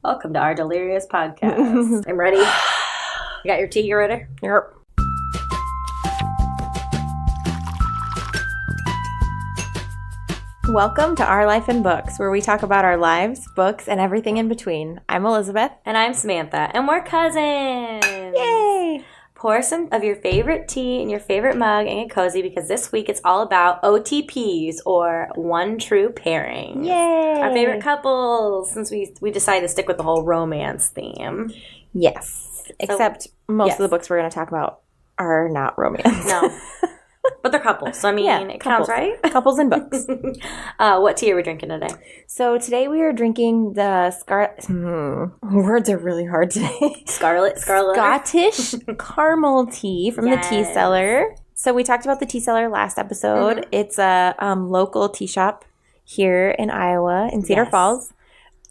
Welcome to our delirious podcast. I'm ready. You got your tea? You ready? Yep. Welcome to Our Life in Books, where we talk about our lives, books, and everything in between. I'm Elizabeth. And I'm Samantha. And we're cousins. Yay! Pour some of your favorite tea in your favorite mug and get cozy because this week it's all about OTPs, or One True Pairing. Yay! Our favorite couples, since we decided to stick with the whole romance theme. Yes. Except most of the books we're going to talk about are not romance. No. But they're couples, so I mean, it counts, right? Couples and books. What tea are we drinking today? So today we are drinking the words are really hard today. Scarlet. Scottish caramel tea from the Tea Cellar. So we talked about the Tea Cellar last episode. Mm-hmm. It's a local tea shop here in Iowa, in Cedar Falls.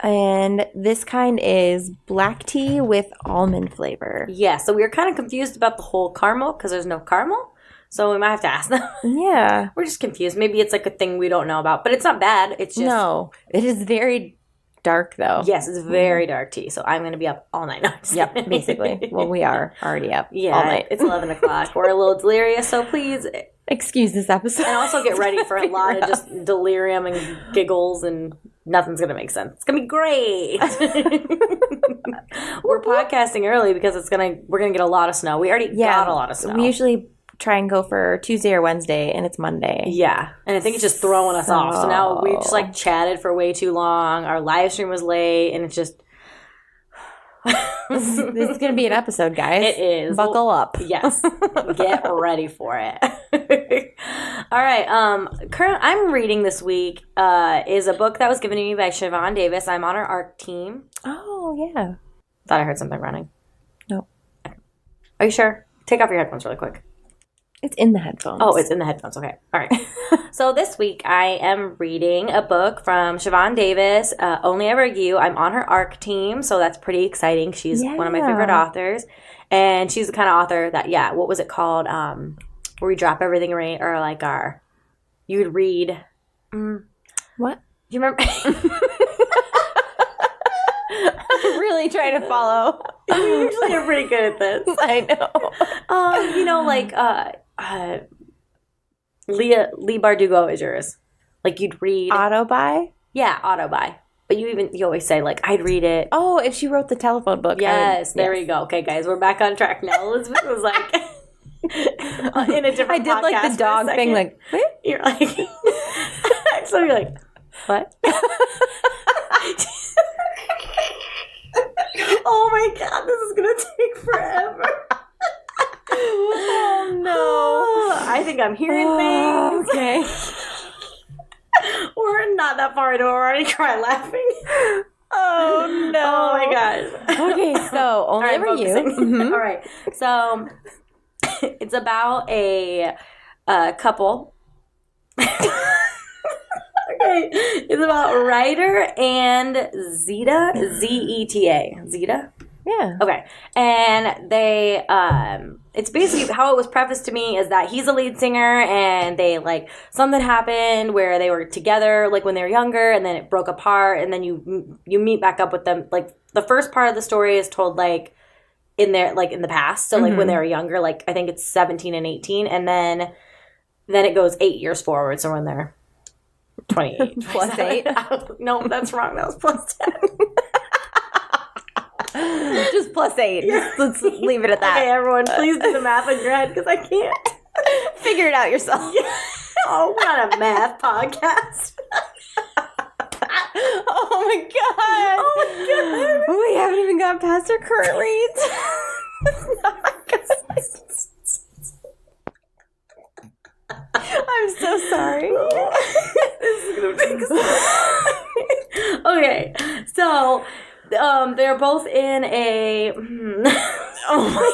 And this kind is black tea with almond flavor. Yeah, so we were kind of confused about the whole caramel because there's no caramel. So we might have to ask them. Yeah. We're just confused. Maybe it's like a thing we don't know about. But it's not bad. It's just... No. It is very dark, though. Yes, it's very dark tea. So I'm going to be up all night. No, yep, basically. Well, we are already up all night. It's 11 o'clock. We're a little delirious, so please... Excuse this episode. And also get ready for a lot of just delirium and giggles and nothing's going to make sense. It's going to be great. We're podcasting early because we're going to get a lot of snow. We already got a lot of snow. We usually try and go for Tuesday or Wednesday, and it's Monday. Yeah, and I think it's just throwing us off. So now we just chatted for way too long. Our live stream was late, and it's just... this is going to be an episode, guys. It is. Buckle up. Yes. Get ready for it. All right. I'm reading this week is a book that was given to me by Siobhan Davis. I'm on her ARC team. Oh, yeah. Thought I heard something running. No. Are you sure? Take off your headphones really quick. It's in the headphones. Oh, it's in the headphones. Okay. All right. So this week I am reading a book from Siobhan Davis, Only Ever You. I'm on her ARC team, so that's pretty exciting. She's one of my favorite authors. And she's the kind of author that, what was it called? Where we drop everything right, or like you would read. What? You remember? I'm really trying to follow. Usually I'm pretty good at this. I know. Lee Bardugo is yours. Like you'd read auto buy. Yeah, auto buy. But you always say like I'd read it. Oh, if she wrote the telephone book. Yes, there we go. Okay, guys, we're back on track now. Elizabeth was like in a different. I did like the dog thing. Like what? You're like, so you're like, what? Oh my god, this is gonna take forever. Oh no. I think I'm hearing things. Okay. We're not that far into it. We're already crying laughing. Oh no. Oh my gosh. Okay, so Only Ever You. Mm-hmm. All right. So it's about a couple. Okay. It's about Ryder and Zeta. Zeta. Zeta? Yeah. Okay. And they, it's basically how it was prefaced to me is that he's a lead singer and they something happened where they were together when they were younger and then it broke apart and then you meet back up with them. The first part of the story is told in the past. So when they were younger, I think it's 17 and 18. And then it goes 8 years forward. So when they're 28. Plus 8? No, that's wrong. That was plus 10. Just plus 8. Yeah. Let's leave it at that. Okay, everyone, please do the math in your head because I can't. Figure it out yourself. Oh, we're not a math podcast. Oh my god. Oh my god. We haven't even gotten past our current reads. I'm so sorry. This is gonna take Okay, so they're both in a. Oh my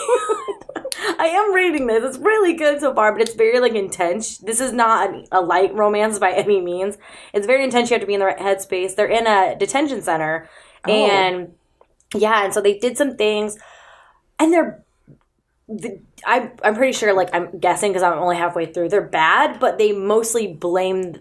god! I am reading this. It's really good so far, but it's very intense. This is not a light romance by any means. It's very intense. You have to be in the right headspace. They're in a detention center, and so they did some things, and I'm pretty sure, like, I'm guessing because I'm only halfway through, they're bad, but they mostly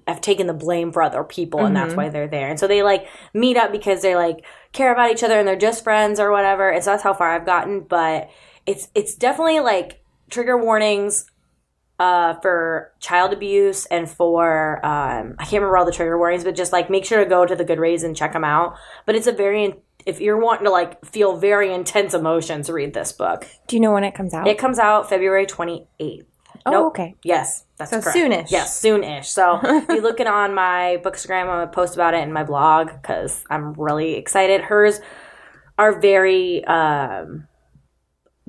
have taken the blame for other people, and that's why they're there. And so they, like, meet up because they, like, care about each other and they're just friends or whatever. And so that's how far I've gotten. But it's definitely, like, trigger warnings for child abuse and for, I can't remember all the trigger warnings, but just, like, make sure to go to the Goodreads and check them out. But it's if you're wanting to, like, feel very intense emotions, read this book. Do you know when it comes out? It comes out February 28th. Oh, nope. Okay. Yes, that's so correct. Soonish. Yes, soonish. So if you look on my Bookstagram, I'm going to post about it in my blog because I'm really excited. Hers are very,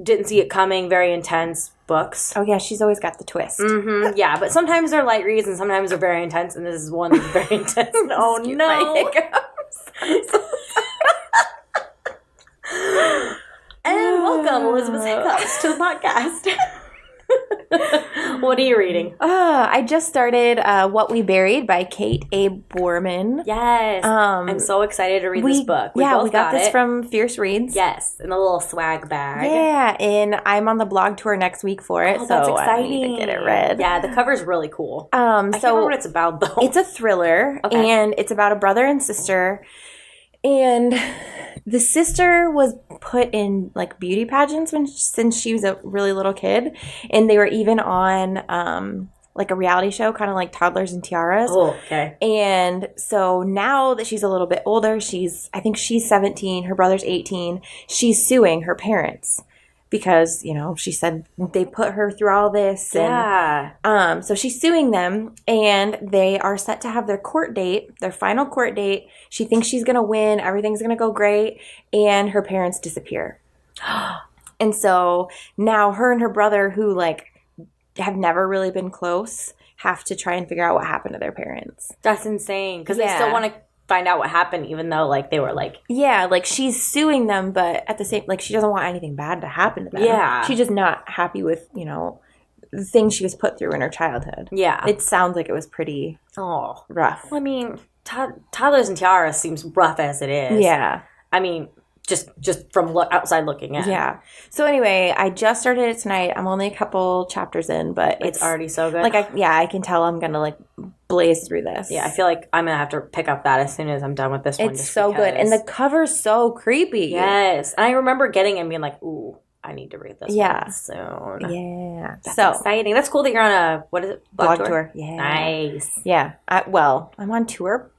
didn't see it coming, very intense books. Oh, yeah, she's always got the twist. Mm-hmm. Yeah, but sometimes they're light reads and sometimes they're very intense, and this is one that's very intense. Oh, no. And welcome, Elizabeth Hiccups, to the podcast. What are you reading? I just started What We Buried by Kate A. Boorman. Yes. I'm so excited to read this book. We got this from Fierce Reads. Yes, in a little swag bag. Yeah, and I'm on the blog tour next week for it, so that's exciting. I need to get it read. Yeah, the cover's really cool. I can't remember what it's about, though. It's a thriller, and it's about a brother and sister. And the sister was put in, like, beauty pageants since she was a really little kid. And they were even on, like, a reality show, kind of like Toddlers and Tiaras. Oh, okay. And so now that she's a little bit older, I think she's 17, her brother's 18, she's suing her parents. Because, you know, she said they put her through all this. Yeah. And, so she's suing them, and they are set to have their final court date. She thinks she's going to win. Everything's going to go great. And her parents disappear. And so now her and her brother, who, like, have never really been close, have to try and figure out what happened to their parents. That's insane. Because they still want to find out what happened, even though, like, they were, like... Yeah, like, she's suing them, but at the same... Like, she doesn't want anything bad to happen to them. Yeah. She's just not happy with, you know, the things she was put through in her childhood. Yeah. It sounds like it was pretty rough. I mean, Toddlers and Tiaras seems rough as it is. Yeah. I mean... Just from outside looking in. Yeah. So anyway, I just started it tonight. I'm only a couple chapters in, but it's already so good. Like, I can tell I'm going to, like, blaze through this. Yeah, I feel like I'm going to have to pick up that as soon as I'm done with this one. It's so good. And the cover's so creepy. Yes. And I remember getting it and being like, ooh, I need to read this one soon. Yeah. That's exciting. That's cool that you're on a, what is it? Blog tour. Yeah. Nice. Yeah. I'm on tour.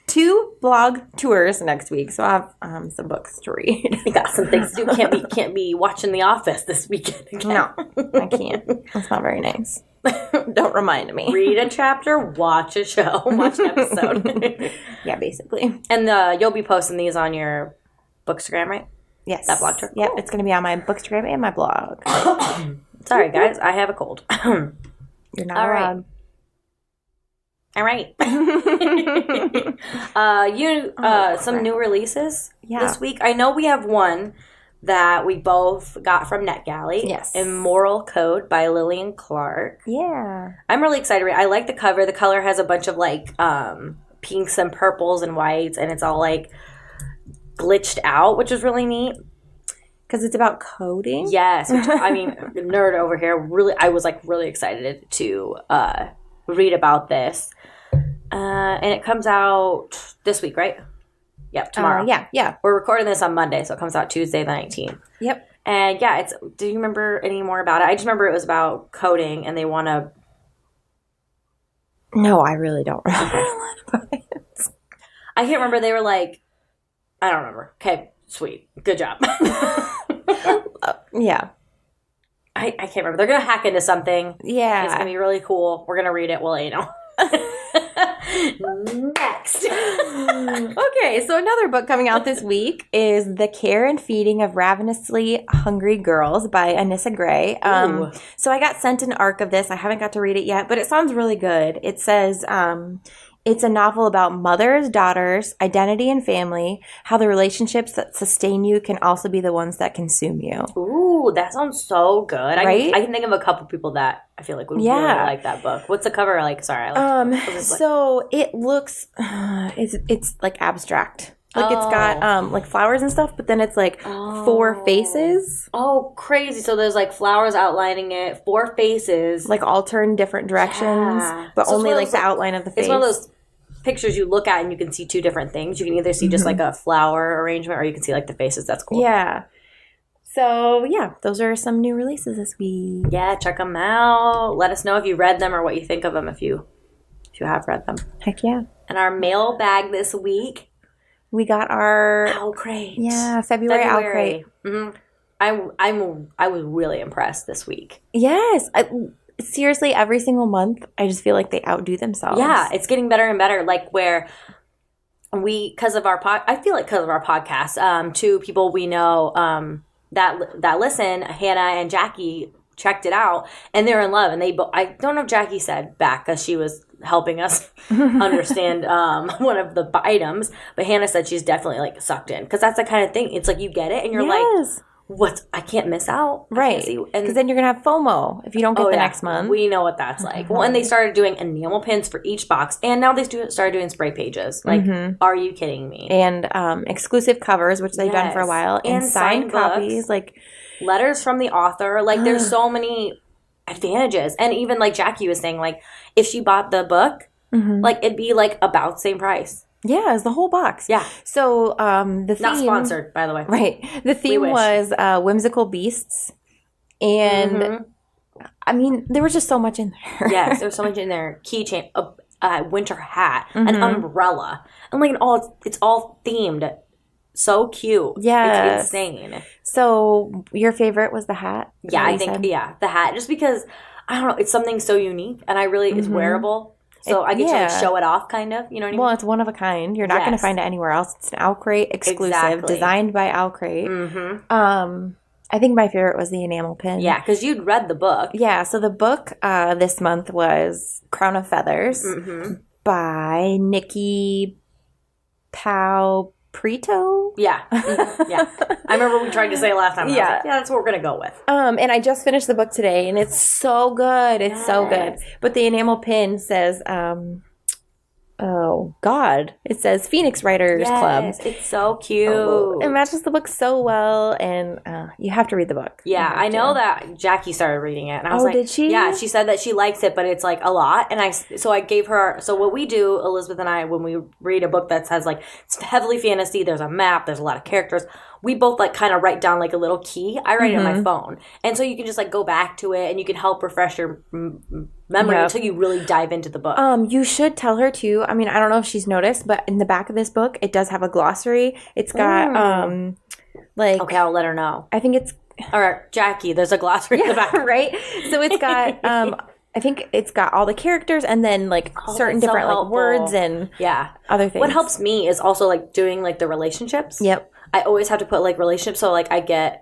Two blog tours next week, so I have some books to read. You got some things to do. Can't be watching The Office this weekend again. No, I can't. That's not very nice. Don't remind me. Read a chapter, watch a show, watch an episode. Yeah, basically. And you'll be posting these on your Bookstagram, right? Yes. That blog tour? Yep, it's going to be on my Bookstagram and my blog. Sorry, guys. I have a cold. You're not allowed. All right. Some new releases this week. I know we have one that we both got from NetGalley. Yes. Immoral Code by Lillian Clark. Yeah. I'm really excited to read. I like the cover. The color has a bunch of, like, pinks and purples and whites, and it's all, like, glitched out, which is really neat. Because it's about coding? Yes. Which, I mean, nerd over here. I was, like, really excited to read about this. And it comes out this week, right? Yep, tomorrow. Yeah. We're recording this on Monday, so it comes out Tuesday the 19th. Yep. And yeah, do you remember any more about it? I just remember it was about coding, and they want to... No, I really don't remember a lot about it. I can't remember. They were like... I don't remember. Okay, sweet. Good job. Yeah. I can't remember. They're going to hack into something. Yeah. It's going to be really cool. We're going to read it. We'll let you know. Next. Okay, so another book coming out this week is The Care and Feeding of Ravenously Hungry Girls by Anissa Gray. So I got sent an arc of this. I haven't got to read it yet, but it sounds really good. It says it's a novel about mothers, daughters, identity, and family, how the relationships that sustain you can also be the ones that consume you. Ooh, that sounds so good. Right? I can think of a couple people that I feel like would really like that book. What's the cover like? Sorry, I like so it looks it's like abstract. Like, it's got, like, flowers and stuff, but then it's, like, 4 faces. Oh, crazy. So there's, like, flowers outlining it, 4 faces. Like, all turn different directions, but so only, like, the outline of the face. It's one of those pictures you look at and you can see 2 different things. You can either see just, like, a flower arrangement or you can see, like, the faces. That's cool. Yeah. So, yeah, those are some new releases this week. Yeah, check them out. Let us know if you read them or what you think of them if you have read them. Heck yeah. And our mailbag this week. We got our Owlcrate. Yeah, February. Owlcrate. Mm-hmm. I was really impressed this week. Yes. Seriously, every single month, I just feel like they outdo themselves. Yeah, it's getting better and better. Like where because of our podcast, 2 people we know that listen, Hannah and Jackie, checked it out and they're in love. And I don't know if Jackie said back because she was helping us understand one of the items, but Hannah said she's definitely like sucked in because that's the kind of thing. It's like you get it and you're like, I can't miss out, right? Because then you're gonna have FOMO if you don't get the next month. We know what that's like. Well, and they started doing enamel pins for each box, and now they started doing spray pages. Like, are you kidding me? And exclusive covers, which they've done for a while, and signed copies, like letters from the author. Like, there's so many advantages, and even like Jackie was saying, like if she bought the book, like it'd be like about the same price. Yeah, it's the whole box. Yeah. So the theme... Not sponsored, by the way. Right. The theme was whimsical beasts. And, I mean, there was just so much in there. Yes, there was so much in there. Keychain, a winter hat, an umbrella. And, like, it's all themed. So cute. Yeah. It's insane. So your favorite was the hat? Yeah, I think, the hat. Just because, I don't know, it's something so unique. And it's wearable. So I get to like show it off, kind of. You know what I mean? Well, it's one of a kind. You're not going to find it anywhere else. It's an Owlcrate exclusive, designed by Owlcrate. I think my favorite was the enamel pin. Yeah, because you'd read the book. Yeah, so the book this month was Crown of Feathers by Nikki Prito. Yeah. Yeah. I remember we tried to say it last time. Yeah. I was like, that's what we're going to go with. And I just finished the book today, and it's so good. It's so good. But the enamel pin says, oh, God. It says Phoenix Writers Club. It's so cute. It matches the book so well, and you have to read the book. Yeah, I know that Jackie started reading it, and I was like, did she? Yeah, she said that she likes it, but it's like a lot, and I gave her, so what we do, Elizabeth and I, when we read a book that says like, it's heavily fantasy, there's a map, there's a lot of characters, we both like kind of write down like a little key. I write it on my phone, and so you can just like go back to it, and you can help refresh your memory until you really dive into the book. You should tell her too. I mean, I don't know if she's noticed, but in the back of this book, it does have a glossary. It's got like okay, I'll let her know. I think it's all right, Jackie. There's a glossary in the back, right? So it's got I think it's got all the characters and then like certain different like words and other things. What helps me is also like doing like the relationships. Yep. I always have to put like relationships, so like I get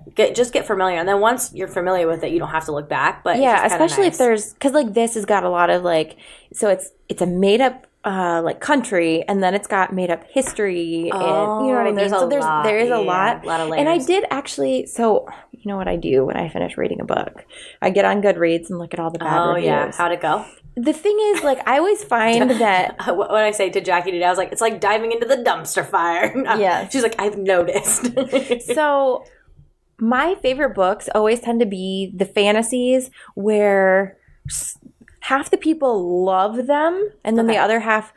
familiar, and then once you're familiar with it, you don't have to look back. But yeah, especially if there's because like this has got a lot of like so it's a made up like country, and then it's got made up history, and you know what I mean. So there is a lot of layers. And I did actually. So you know what I do when I finish reading a book? I get on Goodreads and look at all the bad reviews. Oh yeah, how'd it go? The thing is, like, I always find that... What I say to Jackie today, I was like, it's like diving into the dumpster fire. Yeah. She's like, I've noticed. So, my favorite books always tend to be the fantasies where half the people love them, and then the other half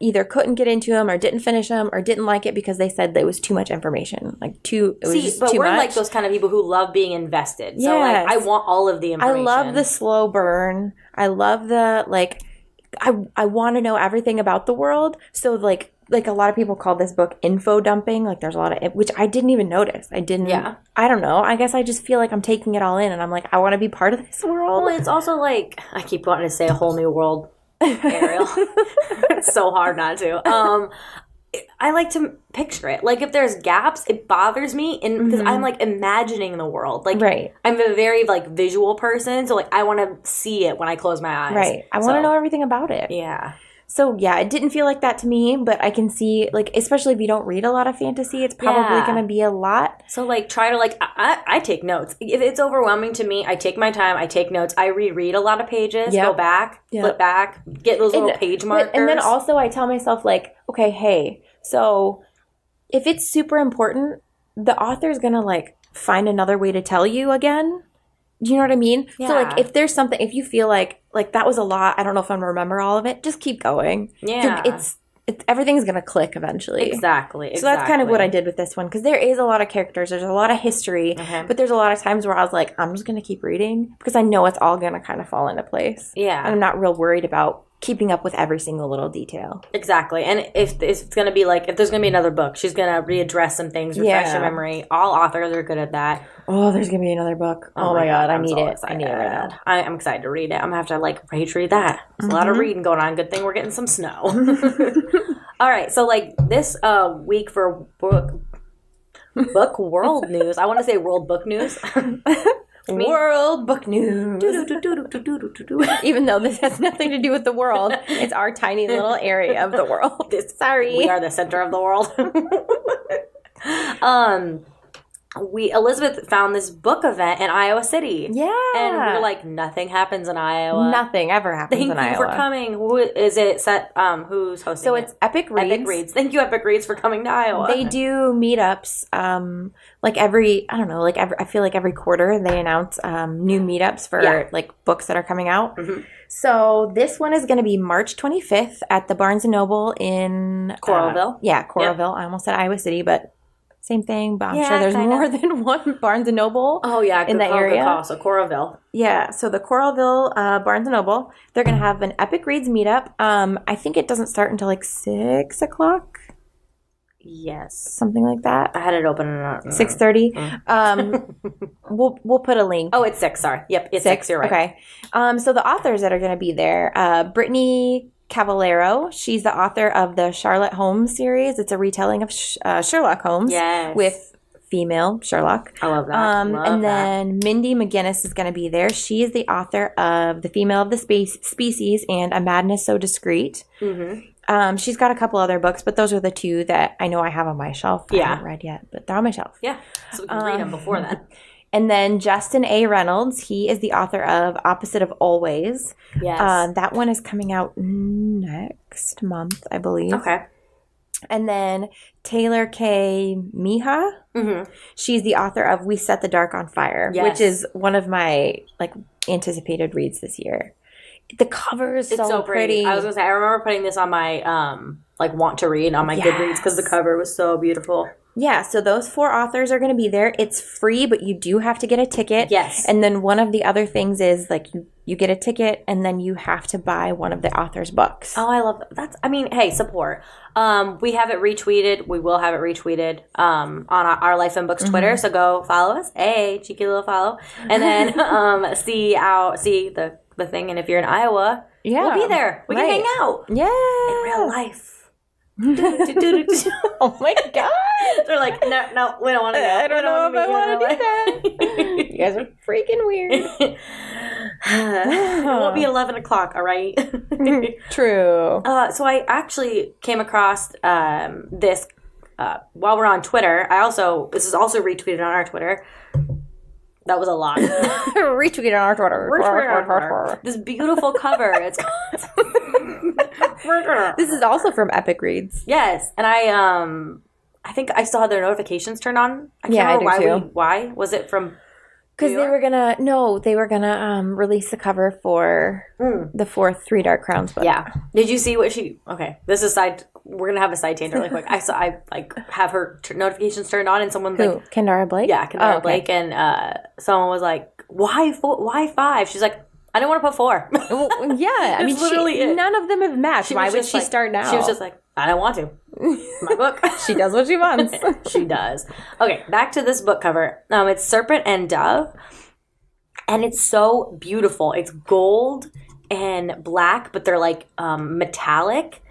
either couldn't get into them or didn't finish them or didn't like it because they said that it was too much information. Like, too much. But we're like those kind of people who love being invested. So, like, I want all of the information. I love the slow burn. I love the, like, I want to know everything about the world. So, like a lot of people call this book info dumping. Like, there's a lot of, which I didn't even notice. I don't know. I guess I just feel like I'm taking it all in and I'm like, I want to be part of this world. Well, it's also like, I keep wanting to say a whole new world. Ariel. It's so hard not to. I like to picture it. Like, if there's gaps, it bothers me, and because I'm like imagining the world. Like, I'm a very like visual person, so like I want to see it when I close my eyes. Right. I want to know everything about it. Yeah. So, yeah, it didn't feel like that to me, but I can see, like, especially if you don't read a lot of fantasy, it's probably going to be a lot. So, like, try to, like, I take notes. If it's overwhelming to me, I take my time, I take notes, I reread a lot of pages, go back, flip back, get those little page markers. And then also I tell myself, like, okay, hey, so if it's super important, the author's going to, like, find another way to tell you again. Do you know what I mean? Yeah. So, like, if there's something, if you feel like that was a lot, I don't know if I'm going to remember all of it, just keep going. Yeah. It's everything's going to click eventually. Exactly. So that's kind of what I did with this one, because there is a lot of characters, there's a lot of history, but there's a lot of times where I was like, I'm just going to keep reading because I know it's all going to kind of fall into place. Yeah. And I'm not real worried about keeping up with every single little detail. Exactly. And if it's going to be like, if there's going to be another book, she's going to readdress some things, refresh your memory. All authors are good at that. Oh, there's going to be another book. Oh my God. I need it. I need it right now. I'm excited to read it. I'm going to have to like rage read that. There's a lot of reading going on. Good thing we're getting some snow. All right. So like this week for book world news, I want to say world book news. World book news. Even though this has nothing to do with the world, it's our tiny little area of the world. Sorry. We are the center of the world. Elizabeth found this book event in Iowa City. Yeah. And we're like, nothing happens in Iowa. Nothing ever happens in Iowa. Thank you for coming. Who is it set? Who's hosting So it? it's Epic Reads. Epic Reads. Thank you, Epic Reads, for coming to Iowa. They do meetups, like I feel like every quarter they announce new meetups for like books that are coming out. Mm-hmm. So this one is going to be March 25th at the Barnes & Noble in Coralville. Coralville. Yep. I almost said Iowa City, but same thing, but I'm sure there's more than one Barnes & Noble in the area. So Coralville. Yeah, so the Coralville Barnes & Noble, they're going to have an Epic Reads meetup. I think it doesn't start until like 6 o'clock. Yes. Something like that. I had it open. 6:30. We'll put a link. Oh, it's 6, sorry. Yep, it's 6, you're right. Okay. So the authors that are going to be there, Brittany Cavallero. She's the author of the Charlotte Holmes series. It's a retelling of Sherlock Holmes with female Sherlock. I love that. Then Mindy McGinnis is going to be there. She is the author of The Female of the Species and A Madness So Discreet. Mm-hmm. She's got a couple other books, but those are the two that I know I have on my shelf. I haven't read yet, but they're on my shelf. Yeah, so we can read them before then. And then Justin A. Reynolds, he is the author of Opposite of Always. Yes. That one is coming out next month, I believe. Okay. And then Taylor K. Miha, she's the author of We Set the Dark on Fire, which is one of my like anticipated reads this year. The cover is so pretty. I was going to say, I remember putting this on my like want to read on my Goodreads because the cover was so beautiful. Yeah, so those 4 authors are going to be there. It's free, but you do have to get a ticket. Yes. And then one of the other things is like you get a ticket and then you have to buy one of the author's books. Oh, I love that. Hey, support. We have it retweeted. We will have it retweeted on our Life in Books Twitter. So go follow us. Hey, cheeky little follow. And then see the thing. And if you're in Iowa, we'll be there. We can hang out. Yeah. In real life. Oh my God. They're like, no, we don't want to go. I don't know if I want to do that. You guys are freaking weird. It won't be 11 o'clock, all right? True. So I actually came across this while we're on Twitter. This is also retweeted on our Twitter. That was a lot. Retweeted on our Twitter. This beautiful cover. This is also from Epic Reads. Yes, and I think I still had their notifications turned on. I can't remember why. Was it from? Because they were gonna release the cover for the 4th Three Dark Crowns book. Yeah. Did you see what she? Okay, this is side. We're gonna have a side tangent really quick. I have her notifications turned on, and someone's like, Kendara Blake. Yeah, Kendara Blake, and someone was like, "Why 5?" She's like, "I didn't want to put 4." Yeah, I mean, literally none of them have matched. Why would she start now? She was just like, "I don't want to." My book. She does what she wants. She does. Okay, back to this book cover. It's Serpent and Dove, and it's so beautiful. It's gold and black, but they're like metallic,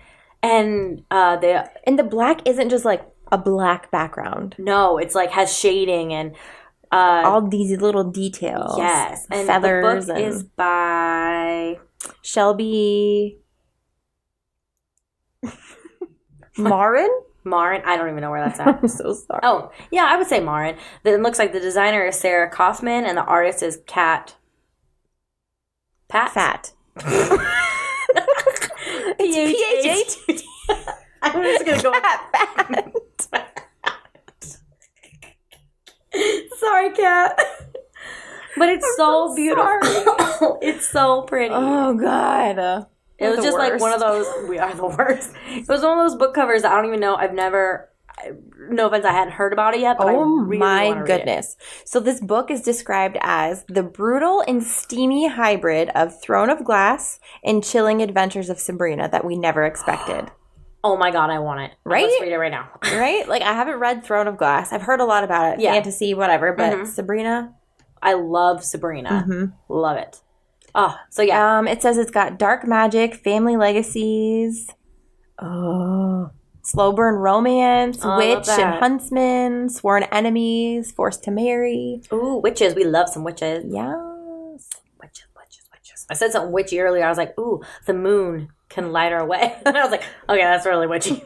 and the black isn't just like a black background. No, it's like has shading and all these little details. Yes, and feathers. The book is by Shelby Marin? Marin? I don't even know where that's at. I'm so sorry. Oh, yeah, I would say Marin. It looks like the designer is Sarah Kaufman and the artist is Fat. P-H-A-T. I'm just going to go Fat. I can't. But it's so beautiful. It's so pretty. Oh, God. It was just like one of those, we are the worst. It was one of those book covers that I don't even know, no offense, I hadn't heard about it yet, but I really want to goodness. read it. So this book is described as the brutal and steamy hybrid of Throne of Glass and chilling adventures of Sabrina that we never expected. Oh my God, I want it. Right? Let's read it right now. Right? Like, I haven't read Throne of Glass. I've heard a lot about it. Yeah. Fantasy, whatever. But Sabrina? I love Sabrina. Love it. Oh, so yeah. It says it's got dark magic, family legacies, slow burn romance, witch and huntsman, sworn enemies, forced to marry. Ooh, witches. We love some witches. Yes. Witches. I said something witchy earlier. I was like, ooh, the moon can light her way. And I was like, okay, that's really witchy.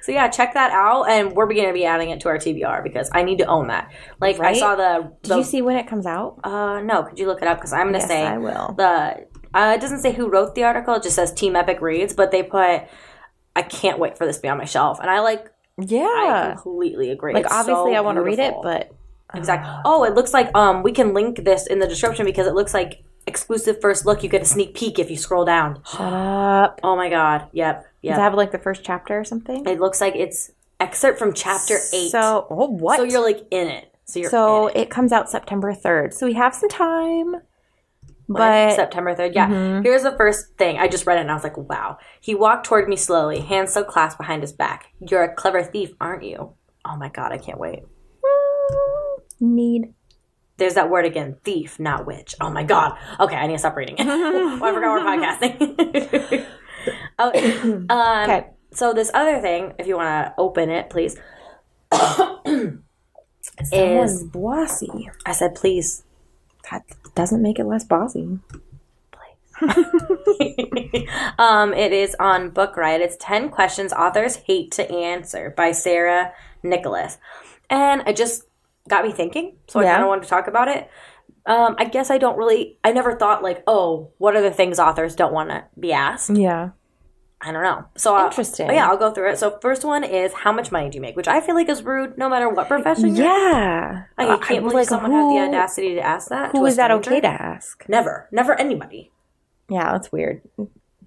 So yeah, check that out, and we're going to be adding it to our TBR because I need to own that. Like, right? I saw the... Did you see when it comes out? No. Could you look it up? Because I'm going to say... I will. It doesn't say who wrote the article. It just says Team Epic Reads, but they put... I can't wait for this to be on my shelf. And I completely agree. Like, it's obviously so I want to read it, but... Exactly. Oh, it looks like... we can link this in the description because it looks like exclusive first look. You get a sneak peek if you scroll down. Shut up. Oh my God. Yep. Does it have like the first chapter or something? It looks like it's excerpt from chapter 8. So, what? So you're like in it. It comes out September 3rd. So we have some time. But September 3rd. Yeah. Here's the first thing. I just read it and I was like, wow. He walked toward me slowly, hands still clasped behind his back. You're a clever thief, aren't you? Oh my God, I can't wait. Need. There's that word again, thief, not witch. Oh my God. Okay, I need to stop reading it. Oh, I forgot we're podcasting. Okay. So this other thing, if you want to open it, please. Someone's bossy. I said, please. That doesn't make it less bossy. It is on Book Riot. It's 10 questions authors hate to answer by Sarah Nicholas. And it just got me thinking. So I kind of wanted to talk about it. I guess I never thought like, oh, what are the things authors don't want to be asked? Yeah. I don't know. So interesting. I'll go through it. So first one is how much money do you make? Which I feel like is rude no matter what profession you're in. Yeah. I can't believe someone had the audacity to ask that. Who is that okay to ask? Never anybody. Yeah, that's weird.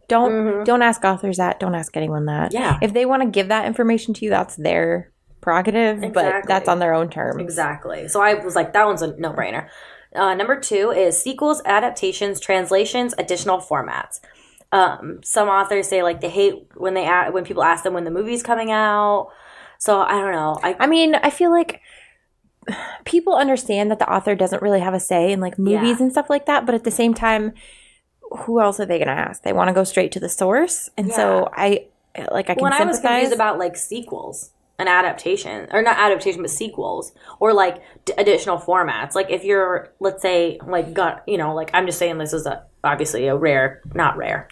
Don't ask authors that. Don't ask anyone that. Yeah. If they want to give that information to you, that's their prerogative, but that's on their own terms. Exactly. So I was like, that one's a no-brainer. Number 2 is sequels, adaptations, translations, additional formats. Some authors say like they hate when people ask them when the movie's coming out. So I don't know. I mean, I feel like people understand that the author doesn't really have a say in like movies and stuff like that, but at the same time, who else are they going to ask? They want to go straight to the source, and so I can sympathize. I was confused about like sequels. An adaptation, or not adaptation, but sequels, or like additional formats. Like if you're, let's say, like I'm just saying this is obviously a not rare.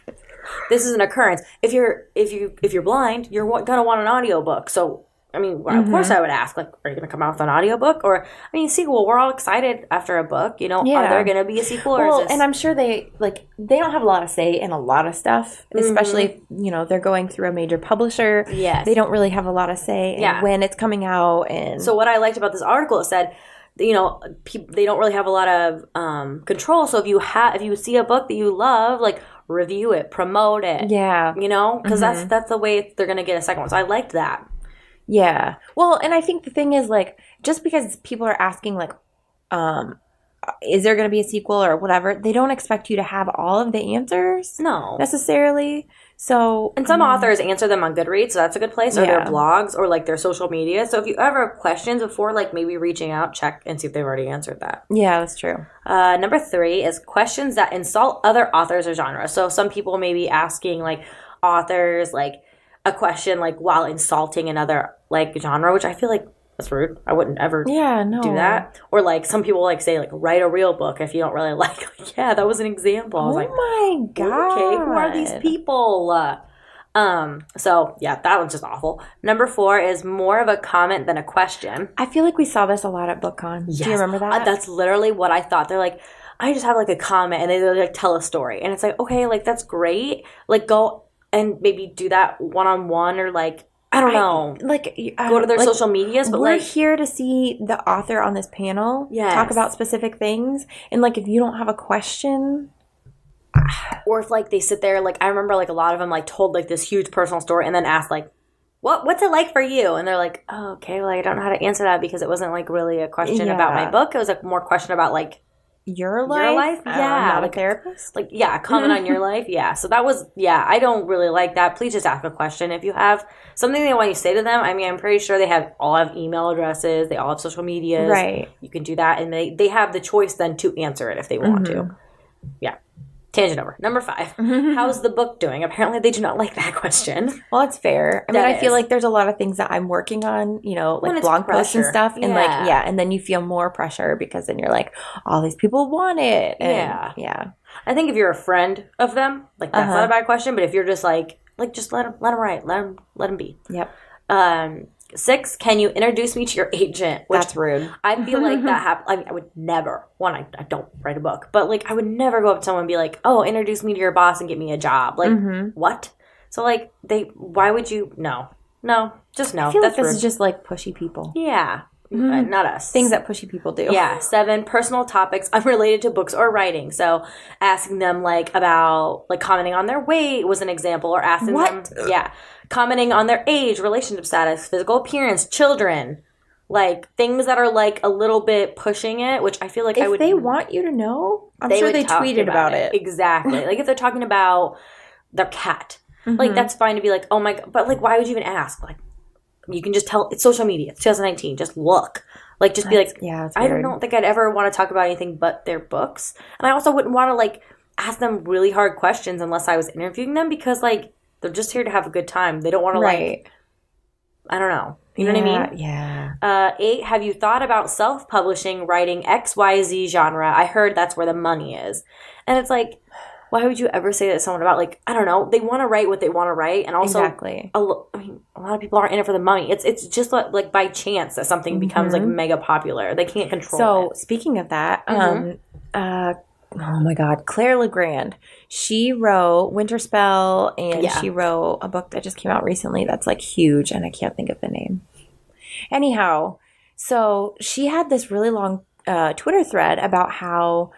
This is an occurrence. If you're blind, you're gonna want an audiobook. So I mean, of course I would ask, like, are you gonna come out with an audiobook? Or I mean, sequel. We're all excited after a book. Are there gonna be a sequel? Well, and I'm sure they don't have a lot of say in a lot of stuff, especially if, they're going through a major publisher. Yes. They don't really have a lot of say in when it's coming out. And so what I liked about this article, it said, they don't really have a lot of control. So if you see a book that you love, like, review it, promote it. Yeah. Because that's the way they're gonna get a second one. So I liked that. Yeah. Well, and I think the thing is, like, just because people are asking, like, is there going to be a sequel or whatever, they don't expect you to have all of the answers. No. Necessarily. So. And some authors answer them on Goodreads, so that's a good place, or their blogs, or, like, their social media. So if you ever have questions before, like, maybe reaching out, check and see if they've already answered that. Yeah, that's true. Number 3 is questions that insult other authors or genres. So some people may be asking, like, authors, like, a question like while insulting another like genre, which I feel like that's rude. I wouldn't ever do that. Or like some people like say like write a real book if you don't really like yeah, that was an example. I was my God. Okay, who are these people? So yeah, that one's just awful. Number 4 is more of a comment than a question. I feel like we saw this a lot at BookCon. Yes. Do you remember that? That's literally what I thought. They're like, I just have like a comment and they like tell a story. And it's like, okay, like that's great. Like go and maybe do that one-on-one or like I don't know. Like, go to their social medias, but we're here to see the author on this panel talk about specific things. And, like, if you don't have a question... Or if, like, they sit there, like, I remember, like, a lot of them, like, told, like, this huge personal story and then asked, like, what's it like for you? And they're like, oh, okay, well, I don't know how to answer that because it wasn't, like, really a question about my book. It was, like, more question about, like, your life? Yeah. I'm not a therapist? Like, yeah, comment on your life. Yeah. So that was, I don't really like that. Please just ask a question. If you have something they want you to say to them, I mean, I'm pretty sure they all have email addresses. They all have social medias. Right. You can do that. And they have the choice then to answer it if they want to. Yeah. Tangent over. Number 5. How's the book doing? Apparently they do not like that question. Well, it's fair. I mean, I feel like there's a lot of things that I'm working on, you know, like blog posts and stuff. And like, and then you feel more pressure because then you're like, all these people want it. And, yeah. I think if you're a friend of them, like that's not a bad question. But if you're just like just let them write. Let them be. Yep. 6, can you introduce me to your agent? Which, that's rude. I feel like that happens. I mean, I would never, I don't write a book, but like I would never go up to someone and be like, oh, introduce me to your boss and get me a job. Like, what? So like why would you? No, just no. I feel like this is just like pushy people. Yeah. Not us. Things that pushy people do. Yeah. 7, personal topics unrelated to books or writing. So asking them like about like commenting on their weight was an example, or asking them commenting on their age, relationship status, physical appearance, children, like things that are like a little bit pushing it, which I feel like if they want you to know, I'm sure they tweeted about it. Exactly. Like if they're talking about their cat, like that's fine to be like, oh my God, but like why would you even ask? Like you can just tell, it's social media, it's 2019, just look. Like just be like, I don't think I'd ever want to talk about anything but their books. And I also wouldn't want to like ask them really hard questions unless I was interviewing them because like they're just here to have a good time. They don't want to like, I don't know. You know what I mean? Yeah. 8, have you thought about self-publishing, writing XYZ genre? I heard that's where the money is. And it's like, why would you ever say that to someone about like, I don't know, they want to write what they want to write. And also, a lot of people aren't in it for the money. It's just like by chance that something becomes like mega popular. They can't control it. So speaking of that, oh my God, Clare Legrand. She wrote Winterspell, and she wrote a book that just came out recently that's like huge, and I can't think of the name. Anyhow, so she had this really long Twitter thread about how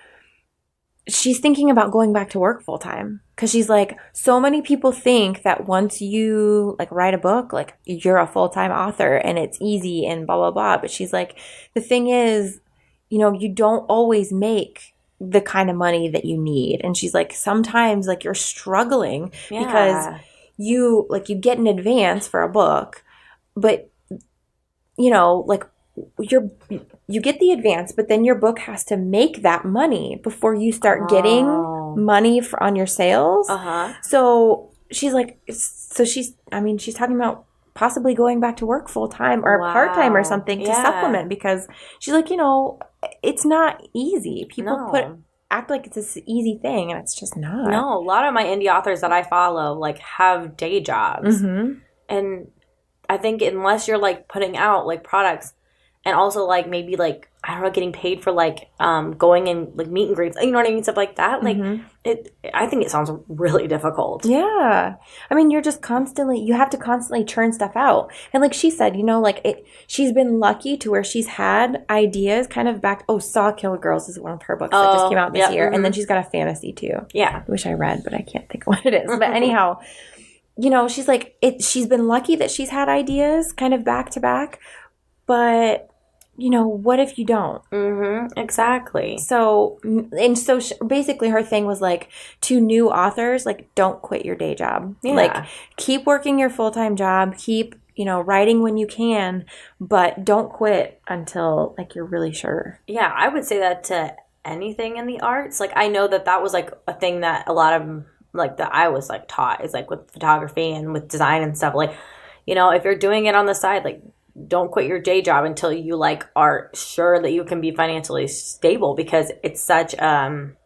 she's thinking about going back to work full time. Because she's like, so many people think that once you like write a book, like you're a full-time author and it's easy and blah, blah, blah. But she's like, the thing is, you know, you don't always make the kind of money that you need. And she's like, sometimes like you're struggling because you get an advance for a book, but you know, like you get the advance, but then your book has to make that money before you start getting money on your sales. So she's like, she's talking about possibly going back to work full time or part time or something to supplement, because she's like, you know, it's not easy. People act like it's this easy thing, and it's just not. No, a lot of my indie authors that I follow like have day jobs, and I think unless you're like putting out like products, and also like maybe like I don't know, getting paid for like going and like meet and greets, you know what I mean, stuff like that. Like I think it sounds really difficult. Yeah, I mean, you have to constantly churn stuff out. And like she said, you know, like she's been lucky to where she's had ideas kind of back. Oh, Saw Kill Girls is one of her books that just came out this year, and then she's got a fantasy too. Yeah, which I read, but I can't think of what it is. But anyhow. You know, she's like, she's been lucky that she's had ideas kind of back to back, but, you know, what if you don't? Exactly. So basically her thing was like, to new authors, like, don't quit your day job. Yeah. Like, keep working your full-time job, keep, you know, writing when you can, but don't quit until, like, you're really sure. Yeah, I would say that to anything in the arts. Like, I know that was, like, a thing that a lot of like that I was like taught is like with photography and with design and stuff. Like, you know, if you're doing it on the side, like don't quit your day job until you like are sure that you can be financially stable, because it's such an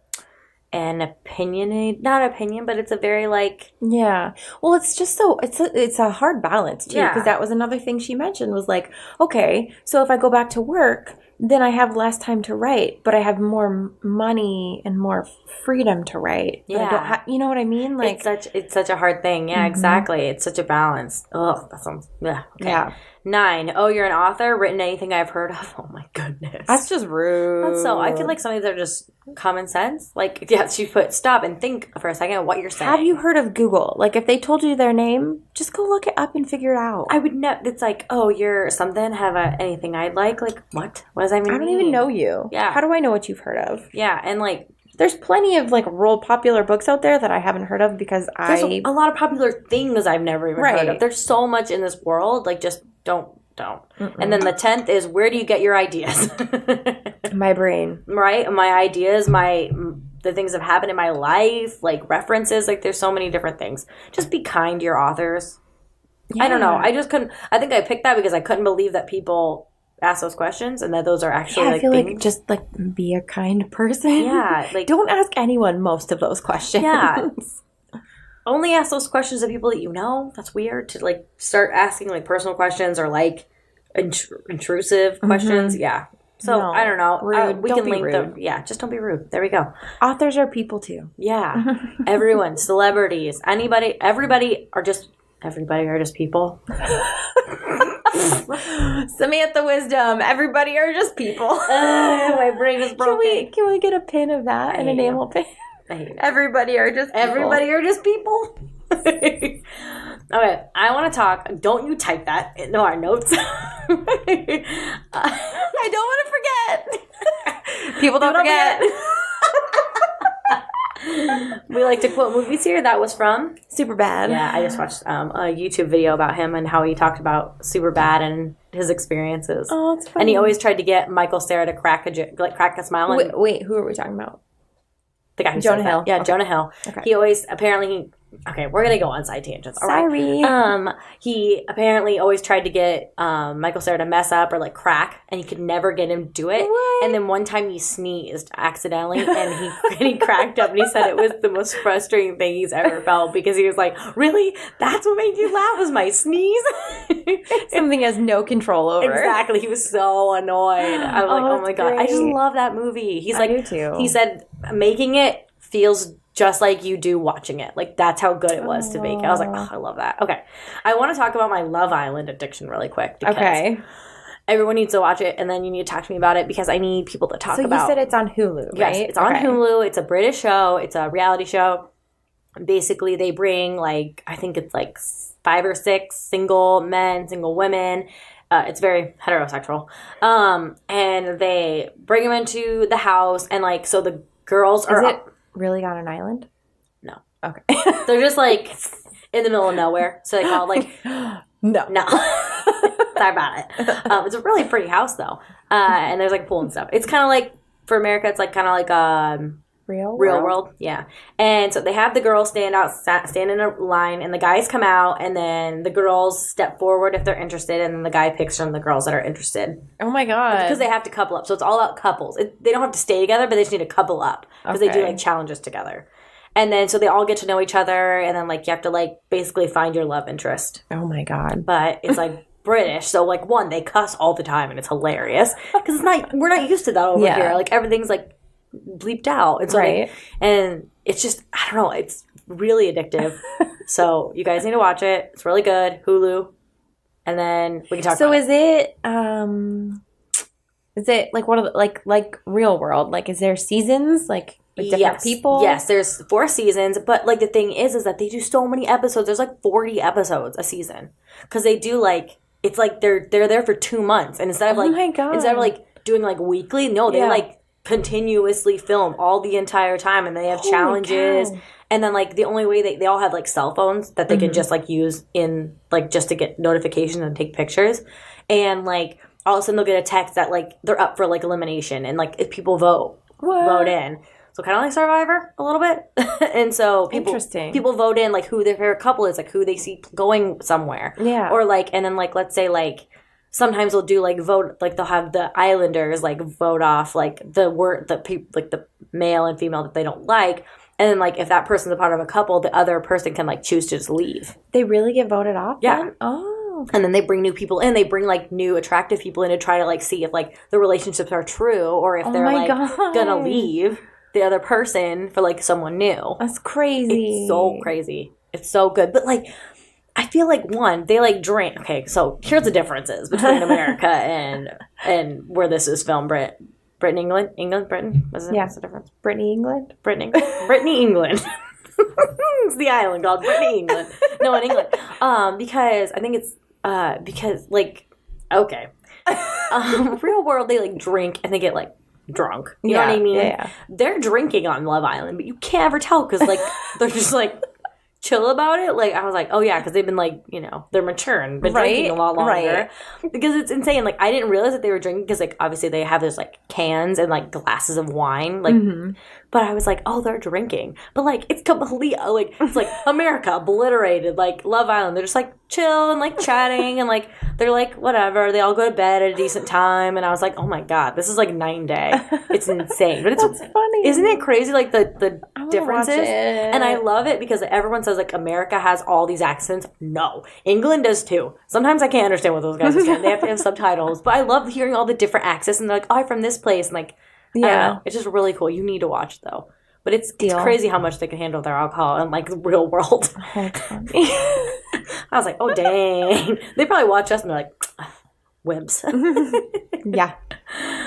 not opinion, but it's a very like well, it's just so it's a hard balance too, because that was another thing she mentioned was like, okay, so if I go back to work, then I have less time to write, but I have more money and more freedom to write. But I don't you know what I mean? Like it's such a hard thing. Yeah, exactly. It's such a balance. Oh, that sounds okay. Yeah. 9. Oh, you're an author? Written anything I've heard of? Oh my goodness. That's just rude. That's so I feel like some of these are just common sense. Like, yeah, she put stop and think for a second what you're saying. Have you heard of Google? Like, if they told you their name, just go look it up and figure it out. I would know. It's like, oh, you're something. Have anything I'd like? Like, what? What does that mean? I don't even know you. Yeah. How do I know what you've heard of? Yeah, and like, there's plenty of like real popular books out there that I haven't heard of because there's a lot of popular things I've never even heard of. There's so much in this world. Like, just don't. Mm-mm. And then the 10th is, where do you get your ideas? My brain. Right? My ideas, the things that have happened in my life, like references, like there's so many different things. Just be kind to your authors. Yeah. I don't know. I just couldn't, I think I picked that because I couldn't believe that people ask those questions and that those are actually I feel like just like be a kind person. Yeah. Like, don't ask anyone most of those questions. Yeah. Only ask those questions of people that you know. That's weird to like start asking like personal questions or like intrusive questions. Yeah. So I don't know. We can link them. Yeah. Just don't be rude. There we go. Authors are people too. Yeah. Everyone, celebrities, everybody are just people. Samantha Wisdom. Everybody are just people. My brain is broken. Can we get a pin of that? An enamel pin? Everybody are just people. Okay, I want to talk. Don't you type that into our notes. I don't want to forget. People don't forget. We like to quote movies here. That was from Superbad. Yeah, I just watched a YouTube video about him and how he talked about Superbad and his experiences. Oh, it's funny. And he always tried to get Michael Cera to crack a smile. Wait, who are we talking about? The guy who Jonah Hill. Yeah, okay. Jonah Hill. Okay. He always okay, we're gonna go on side tangents. All Sorry. Right. He apparently always tried to get Michael Cera to mess up or like crack, and he could never get him to do it. What? And then one time he sneezed accidentally, and he cracked up, and he said it was the most frustrating thing he's ever felt because he was like, "Really? That's what made you laugh? Was my sneeze?" Something he has no control over. Exactly. He was so annoyed. I was like, "Oh my god, great. I just love that movie." I do too. He said making it feels just like you do watching it. Like, that's how good it was to make it. I was like, oh, I love that. Okay. I want to talk about my Love Island addiction really quick. Because everyone needs to watch it, and then you need to talk to me about it because I need people to talk about. So you said it's on Hulu, right? Yes, it's on Hulu. It's a British show. It's a reality show. Basically, they bring, like, I think it's like 5 or 6 single men, single women. It's very heterosexual. And they bring them into the house, and, like, so the girls are... Is it really on an island? No. Okay. They're just like in the middle of nowhere. So they call it like No. Sorry about it. It's a really pretty house though. And there's like pool and stuff. It's kind of like, for America, it's like kind of like Real World. Yeah. And so they have the girls stand in a line, and the guys come out, and then the girls step forward if they're interested, and then the guy picks from the girls that are interested. Oh my god. Because they have to couple up. So it's all about couples. They don't have to stay together, but they just need to couple up because they do like challenges together. And then so they all get to know each other, and then like you have to like basically find your love interest. Oh my god. But it's like British, so like they cuss all the time, and it's hilarious because we're not used to that over here. Like everything's like bleeped out. It's and it's just, I don't know, it's really addictive. So you guys need to watch it. It's really good. Hulu. And then we can talk about it. Is it like one of the, like Real World? Like, is there seasons like with different people? Yes, there's 4 seasons, but like the thing is that they do so many episodes. There's like 40 episodes a season because they do like, it's like they're there for 2 months, and instead of like doing like weekly, no, they like continuously film all the entire time, and they have challenges. And then like the only way they all have like cell phones that they can just like use in like just to get notifications and take pictures, and like all of a sudden they'll get a text that like they're up for like elimination, and like if people vote in, so kind of like Survivor a little bit. And so people vote in like who their favorite couple is, like who they see going somewhere, or like, and then like let's say like sometimes they'll do like vote, like they'll have the Islanders like vote off like the male and female that they don't like, and then like if that person's a part of a couple, the other person can like choose to just leave. They really get voted off? Yeah. Then? Oh. Oh. And then they bring new people in. They bring, like, new attractive people in to try to, like, see if, like, the relationships are true or if they're, like, gonna leave the other person for, like, someone new. That's crazy. It's so crazy. It's so good. But, like, I feel like, one, they, like, drink. Okay, so here's the differences between America and where this is filmed. Britain, England? Britain? What's the difference? Brittany, England? Brittany, England. It's the island called Brittany, England. No, in England. Because I think it's because, like, okay. Real world, they, like, drink and they get, like, drunk. You know what I mean? Yeah. They're drinking on Love Island, but you can't ever tell because, like, they're just, like, chill about it. Like, I was like, oh, yeah, because they've been, like, you know, they're mature and been drinking a lot longer. Right. Because it's insane. Like, I didn't realize that they were drinking because, like, obviously they have those, like, cans and, like, glasses of wine. Like, but I was like, oh, they're drinking. But, like, it's complete, like, it's, like, America obliterated. Like, Love Island. They're just, like, chill and, like, chatting. And, like, they're, like, whatever. They all go to bed at a decent time. And I was like, oh, my God. This is, like, night and day. It's insane. But it's funny. Isn't it crazy, like, the differences? It. And I love it because everyone says, like, America has all these accents. No. England does, too. Sometimes I can't understand what those guys are saying. They have to have subtitles. But I love hearing all the different accents. And they're like, oh, I'm from this place. And, like, I don't know. It's just really cool. You need to watch, though. But it's crazy how much they can handle their alcohol in, like, the real world. Oh, funny. I was like, oh, dang. They probably watch us and they're like, wimps. Yeah.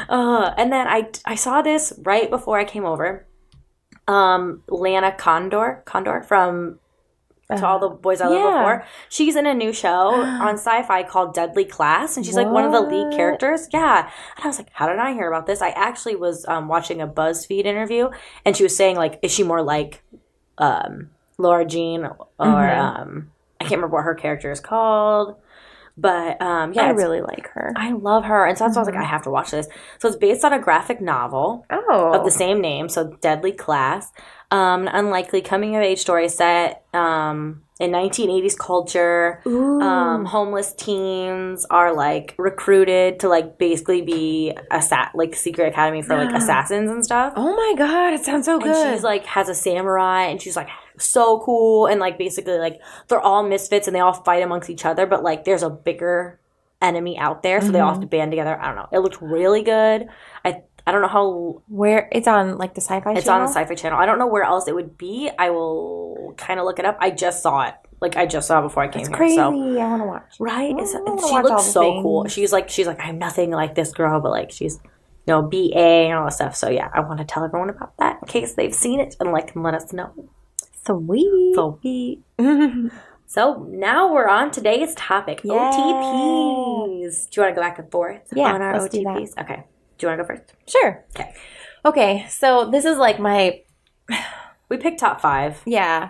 And then I saw this right before I came over. Lana Condor from To All the Boys I Loved Before. She's in a new show on Sci-Fi called Deadly Class, and she's like one of the lead characters. Yeah. And I was like, how did I hear about this? I actually was watching a BuzzFeed interview, and she was saying, like, is she more like Laura Jean or I can't remember what her character is called. But, yeah. I really like her. I love her. And so that's why I was like, I have to watch this. So it's based on a graphic novel of the same name. So Deadly Class. An unlikely coming-of-age story set in 1980s culture. Homeless teens are, like, recruited to, like, basically be like, secret academy for, like, assassins and stuff. Oh, my God. It sounds so good. And she's, like, has a samurai, and she's, like, so cool. And, like, basically, like, they're all misfits, and they all fight amongst each other. But, like, there's a bigger enemy out there, so they all have to band together. I don't know. It looked really good. I don't know how... Where? It's on, like, the Sci-Fi channel? It's on the Sci-Fi channel. I don't know where else it would be. I will kind of look it up. I just saw it. Like, I just saw it before I came here. Crazy. So. I want to watch. Right? She looks so cool. She's like, I'm nothing like this girl, but, like, she's, you know, BA and all that stuff. So, yeah, I want to tell everyone about that in case they've seen it and, like, can let us know. Sweet. So, now we're on today's topic. Yay. OTPs. Do you want to go back and forth on our let's OTPs? Do that. Okay. Do you want to go first? Sure. Okay, so this is like my... We picked top 5. Yeah.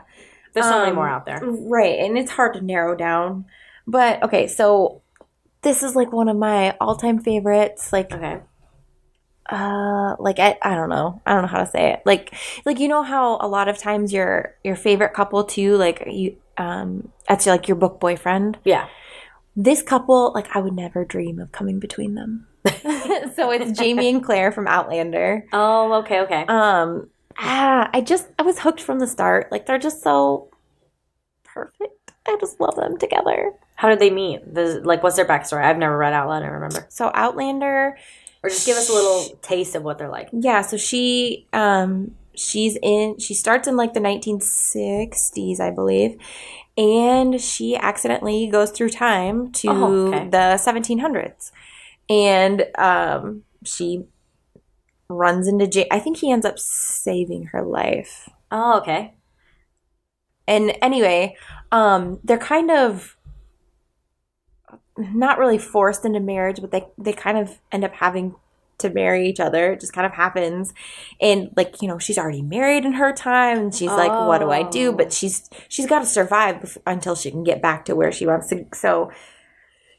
There's so many more out there. Right, and it's hard to narrow down. But, okay, so this is like one of my all-time favorites. Like, okay. Like, I don't know. I don't know how to say it. Like, you know how a lot of times your favorite couple, too, like, you that's, like, your book boyfriend? Yeah. This couple, like, I would never dream of coming between them. So it's Jamie and Clare from Outlander. Oh, okay. I was hooked from the start. Like, they're just so perfect. I just love them together. How did they meet? What's their backstory? I've never read Outlander, remember? So Outlander... Or just give us a little taste of what they're like. Yeah, so she starts in, like, the 1960s, I believe. And she accidentally goes through time to the 1700s. And she runs into Jay. I think he ends up saving her life. Oh, okay. And anyway, they're kind of not really forced into marriage, but they kind of end up having to marry each other. It just kind of happens. And, like, you know, she's already married in her time, and she's like, what do I do? But she's got to survive until she can get back to where she wants to. So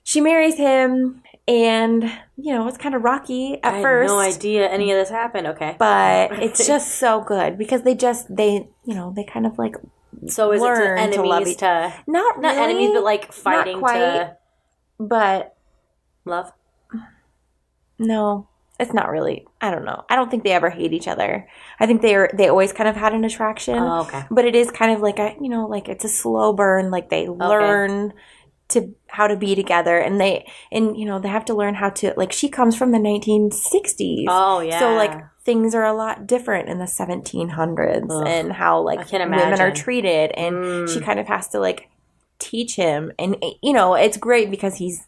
she marries him, and, you know, it's kind of rocky at first. I had no idea any of this happened. Okay. But it's just so good because they kind of, like, so is it to enemies to... Not really. Not enemies, but, like, fighting to... But... Love? No. It's not really. I don't know. I don't think they ever hate each other. I think they always kind of had an attraction. Oh, okay. But it is kind of like it's a slow burn. Like, they learn how to be together, and they have to learn how to, like, she comes from the 1960s. Oh yeah. So like things are a lot different in the 1700s. Ugh. And how like women are treated, and she kind of has to like teach him, and it's great because he's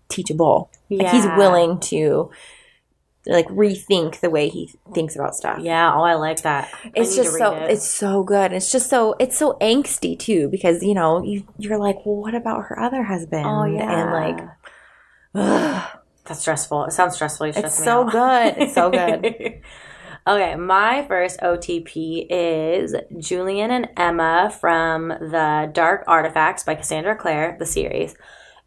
teachable. Yeah. Like, he's willing to like rethink the way he thinks about stuff. Yeah, I like that. It's just it's so good. It's so angsty too, because you're like, well, what about her other husband? Oh yeah. And like that's stressful. It sounds stressful. It's so good. It's so good. Okay, my first OTP is Julian and Emma from the Dark Artifacts by Cassandra Clare, the series.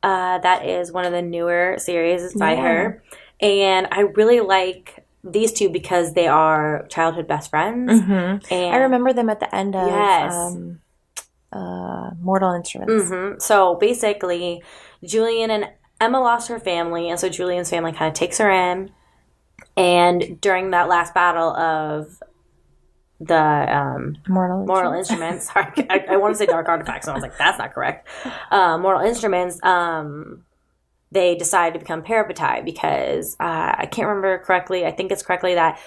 That is one of the newer series by her. And I really like these two because they are childhood best friends. Mm-hmm. And I remember them at the end of Mortal Instruments. Mm-hmm. So basically, Julian and Emma lost her family, and so Julian's family kind of takes her in. And during that last battle of the Mortal Instruments, sorry, I want to say Dark Artifacts, and I was like, that's not correct. Mortal Instruments, they decided to become parabatai because I can't remember correctly. I think it's correctly that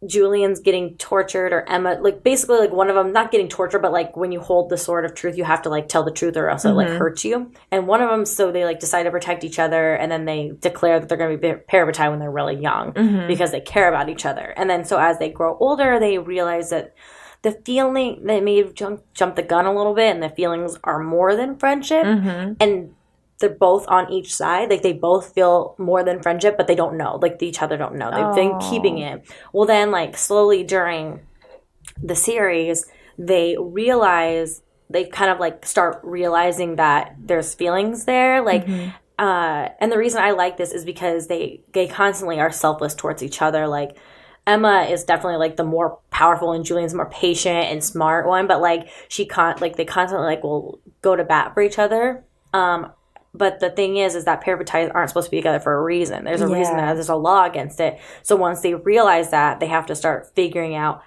Julian's getting tortured, or Emma, like basically like one of them not getting tortured, but like when you hold the sword of truth, you have to like tell the truth or else it like hurts you. And one of them, so they like decide to protect each other, and then they declare that they're going to be parabatai when they're really young because they care about each other. And then so as they grow older, they realize that the feeling, they may have jumped the gun a little bit, and the feelings are more than friendship. And they're both on each side. Like, they both feel more than friendship, but they don't know. Like, each other don't know. They've been keeping it. Well, then, like, slowly during the series, they kind of, like, start realizing that there's feelings there. Like, and the reason I like this is because they constantly are selfless towards each other. Like, Emma is definitely, like, the more powerful, and Julian's more patient and smart one. But, like, they constantly, like, will go to bat for each other. But the thing is that parabatai aren't supposed to be together for a reason. There's a reason that there's a law against it. So once they realize that, they have to start figuring out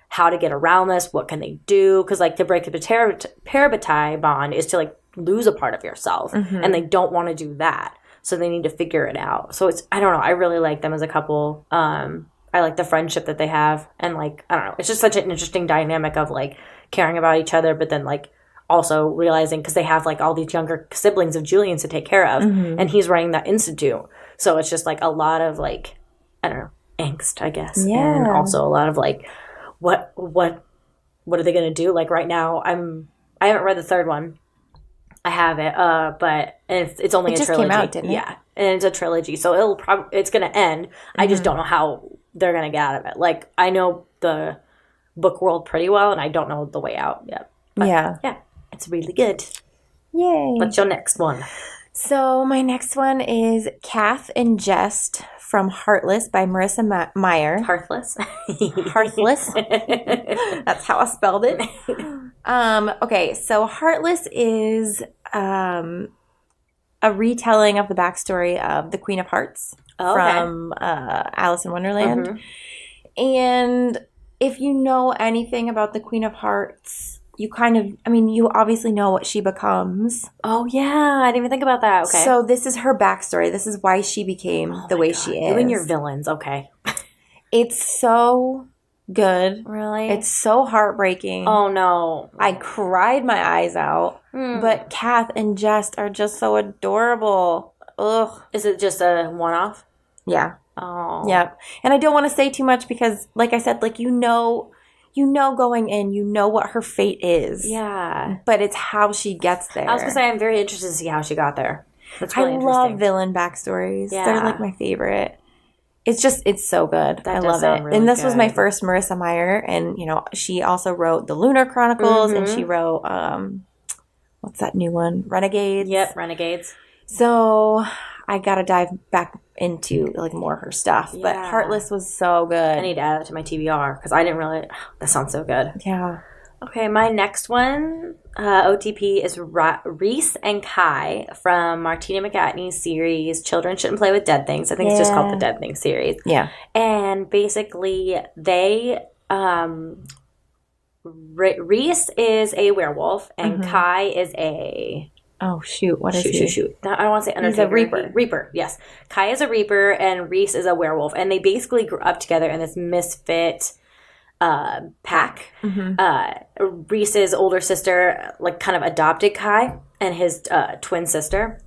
how to get around this. What can they do? Because, like, to break the parabatai bond is to, like, lose a part of yourself. And they don't want to do that. So they need to figure it out. So I don't know. I really like them as a couple. I like the friendship that they have. And, like, I don't know. It's just such an interesting dynamic of, like, caring about each other, but then, like, also realizing, because they have like all these younger siblings of Julian's to take care of, and he's running that institute, so it's just like a lot of, like, I don't know, angst, I guess, and also a lot of like what are they gonna do? Like, right now I haven't read the third one. I have it, but it's only a trilogy. Came out, didn't it? Yeah, and it's a trilogy, so it's gonna end. I just don't know how they're gonna get out of it. Like, I know the book world pretty well, and I don't know the way out yet. But, yeah. It's really good. Yay. What's your next one? So my next one is Kath and Jest from Heartless by Marissa Meyer. Heartless. Heartless. That's how I spelled it. Okay, so Heartless is a retelling of the backstory of the Queen of Hearts from Alice in Wonderland. And if you know anything about the Queen of Hearts, you you obviously know what she becomes. Oh, yeah. I didn't even think about that. Okay. So this is her backstory. This is why she became the way she is. You and your villains. Okay. It's so good. Really? It's so heartbreaking. Oh, no. I cried my eyes out. But Kath and Jest are just so adorable. Ugh. Is it just a one-off? Yeah. Oh. Yeah. And I don't want to say too much because, like I said, like, you know going in, you know what her fate is. Yeah. But it's how she gets there. I was going to say, I'm very interested to see how she got there. That's really interesting. I love villain backstories. Yeah. They're, like, my favorite. It's so good. I love it. Really and this was my first Marissa Meyer. And, she also wrote The Lunar Chronicles. And she wrote, what's that new one? Renegades. Yep, Renegades. So I got to dive back into, like, more of her stuff. Yeah. But Heartless was so good. I need to add that to my TBR because I didn't really... that sounds so good. Yeah. Okay, my next one, OTP, is Reese and Kai from Martina McAtee's series Children Shouldn't Play with Dead Things. I think it's just called the Dead Things series. Yeah. And basically, they... Reese is a werewolf, and Kai is a Oh, shoot. What is he? Shoot. I don't want to say Undertaker. He's a Reaper. Reaper, yes. Kai is a Reaper, and Reese is a werewolf. And they basically grew up together in this misfit pack. Reese's older sister, like, kind of adopted Kai and his twin sister.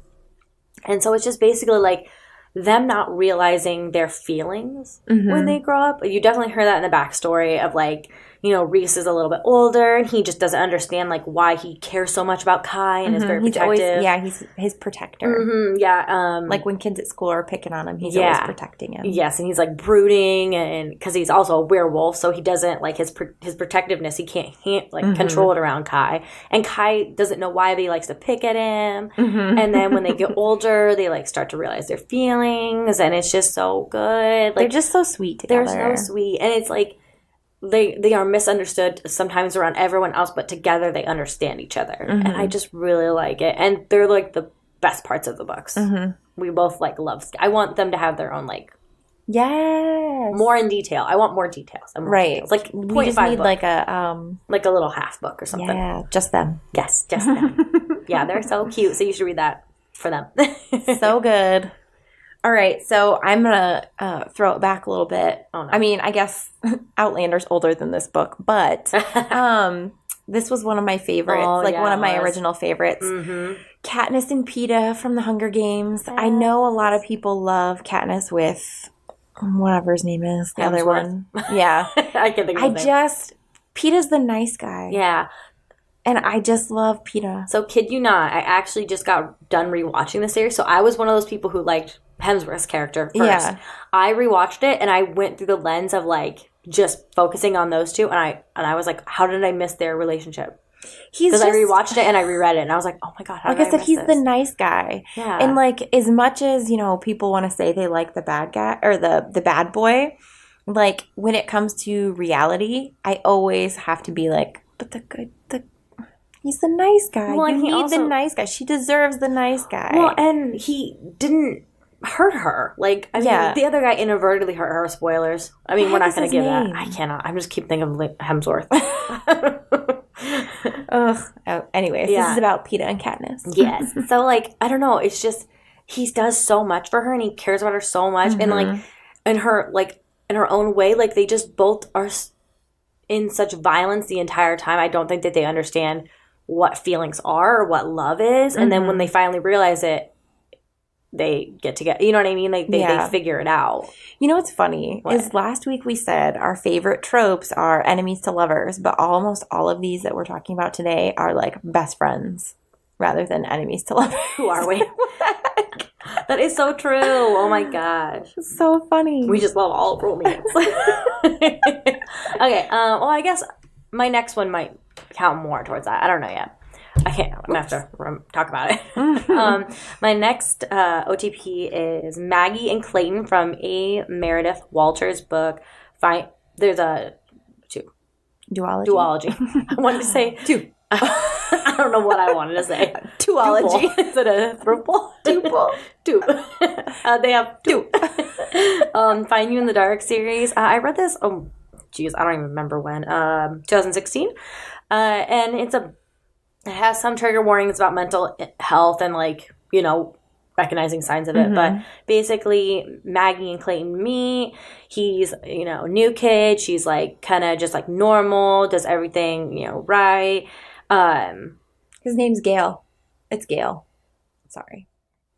And so it's just basically, like, them not realizing their feelings when they grow up. You definitely heard that in the backstory of, like, you know, Reese is a little bit older and he just doesn't understand, like, why he cares so much about Kai and is very protective. He's his protector. Like when kids at school are picking on him, he's always protecting him. Yes, and he's, like, brooding, and because he's also a werewolf, so he doesn't, like, his protectiveness, he can't control it around Kai. And Kai doesn't know why, but he likes to pick at him. And then when they get older, they, like, start to realize their feelings, and it's just so good. Like, they're just so sweet together. They're so sweet, and it's, like, they are misunderstood sometimes around everyone else, but together they understand each other. And I just really like it. And they're, like, the best parts of the books. We both, like, love. I want them to have their own, like, more in detail. I want more details. Details. Like, we just need book. Like a little half book or something. Yeah, just them. Yes, just them. Yeah, they're so cute. So you should read that for them. So good. All right, so I'm going to throw it back a little bit. Oh, no. I mean, I guess Outlander's older than this book, but this was one of my favorites, one of my original favorites. Katniss and Peeta from the Hunger Games. Yes. I know a lot of people love Katniss with whatever his name is, the other one. Yeah. I can't think of his name. Peeta's the nice guy. Yeah. And I just love Peeta. So, kid you not, I actually just got done rewatching the series. So, I was one of those people who liked Hemsworth's character first. Yeah. I rewatched it, and I went through the lens of, like, just focusing on those two. And I was like, how did I miss their relationship? Because I rewatched it and I reread it, and I was like, oh my God, how did I miss this? Like I said, he's the nice guy. Yeah. And, like, as much as, you know, people want to say they like the bad guy, or the bad boy, like, when it comes to reality, I always have to be like, but he's the nice guy. Well, you need the nice guy. She deserves the nice guy. Well, and he didn't hurt her. Like, I mean, the other guy inadvertently hurt her. Spoilers. I mean, we're not going to give that. I cannot. I'm just keep thinking of Hemsworth. Ugh. Anyways, this is about Peeta and Katniss. Yes. So, like, I don't know. It's just, he does so much for her, and he cares about her so much. And, like, in her own way, like, they just both are in such violence the entire time. I don't think that they understand what feelings are or what love is. And then when they finally realize it, they get together. You know what I mean? Like, they figure it out. You know what's funny is last week we said our favorite tropes are enemies to lovers, but almost all of these that we're talking about today are, like, best friends rather than enemies to lovers. Who are we? That is so true. Oh my gosh. It's so funny. We just love all romance. Okay. Well, I guess my next one might count more towards that. I don't know yet. I can't. I'm going to have to talk about it. My next OTP is Maggie and Clayton from A. Meredith Walters' book. There's a duology. I wanted to say two. I don't know what I wanted to say. Duology. Is it a throuple? They have two. Find You in the Dark series. I read this. Oh, geez, I don't even remember when. 2016, and it has some trigger warnings about mental health and, like, you know, recognizing signs of it. But basically, Maggie and Clayton meet. He's, you know, new kid. She's, like, kind of just, like, normal, does everything, you know, right. His name's Gale. It's Gale. Sorry.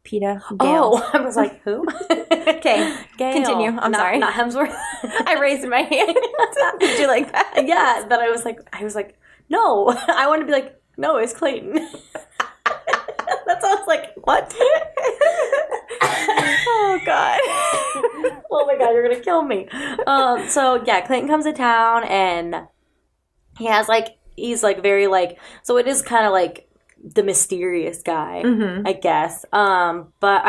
Peeta. Gale. Oh, I was like, who? Okay, continue. I'm sorry. Not Hemsworth. I raised my hand. Did you like that? Yeah, but I was like, no. I want to be like, no, it's Clayton. That sounds like, what? Oh, God. Oh, my God, you're going to kill me. So, yeah, Clayton comes to town, and he has, like, he's, like, very, like, so it is kind of, like, the mysterious guy, I guess. But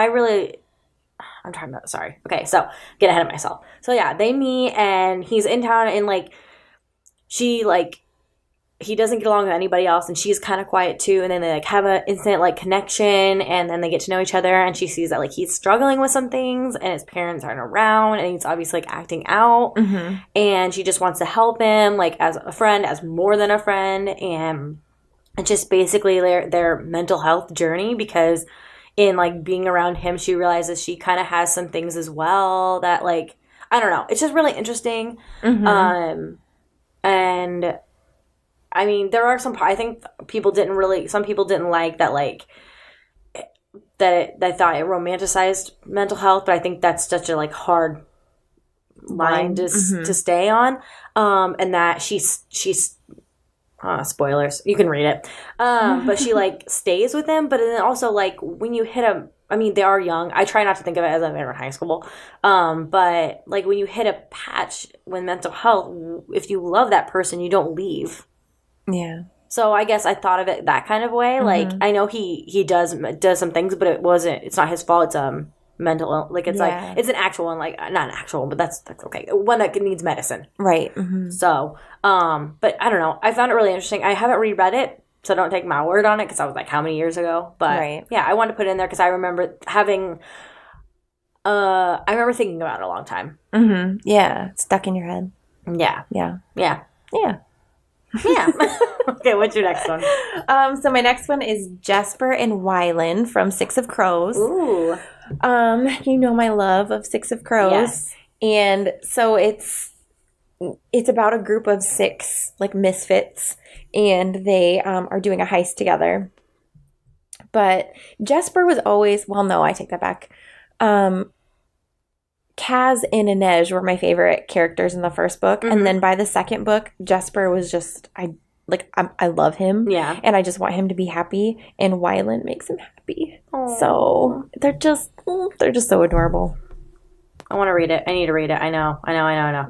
sorry. Okay, so, get ahead of myself. So, yeah, they meet, and he's in town, and, like, he doesn't get along with anybody else, and she's kind of quiet too, and then they, like, have an instant, like, connection, and then they get to know each other, and she sees that, like, he's struggling with some things, and his parents aren't around, and he's obviously, like, acting out, and she just wants to help him, like, as a friend, as more than a friend, and it's just basically their mental health journey, because in like being around him, she realizes she kind of has some things as well that like, I don't know. It's just really interesting. And I mean, there are I think some people didn't like that, like, they thought it romanticized mental health, but I think that's such a like hard line to stay on. And that she's spoilers, you can read it. But she like stays with him, but then also like when you hit a, I mean, they are young. I try not to think of it as I'm in high school. But like when you hit a patch with mental health, if you love that person, you don't leave. Yeah. So I guess I thought of it that kind of way. Like I know he does some things, but it's not his fault. It's mental, like it's like it's an actual one, like not an actual one, but that's okay. One that needs medicine. Right. So, but I don't know. I found it really interesting. I haven't reread it, so don't take my word on it because I was like how many years ago. But yeah, I wanted to put it in there because I remember having. I remember thinking about it a long time. Yeah, it's stuck in your head. Yeah. Okay, what's your next one? So my next one is Jesper and Wylan from Six of Crows. Ooh. You know my love of Six of Crows. Yes. And so it's about a group of 6 like misfits, and they are doing a heist together. But Jesper was always, well, no, I take that back. Kaz and Inej were my favorite characters in the first book, and then by the second book, Jesper was just I love him, and I just want him to be happy, and Wylan makes him happy. Aww. So they're just so adorable. I want to read it. I need to read it. I know.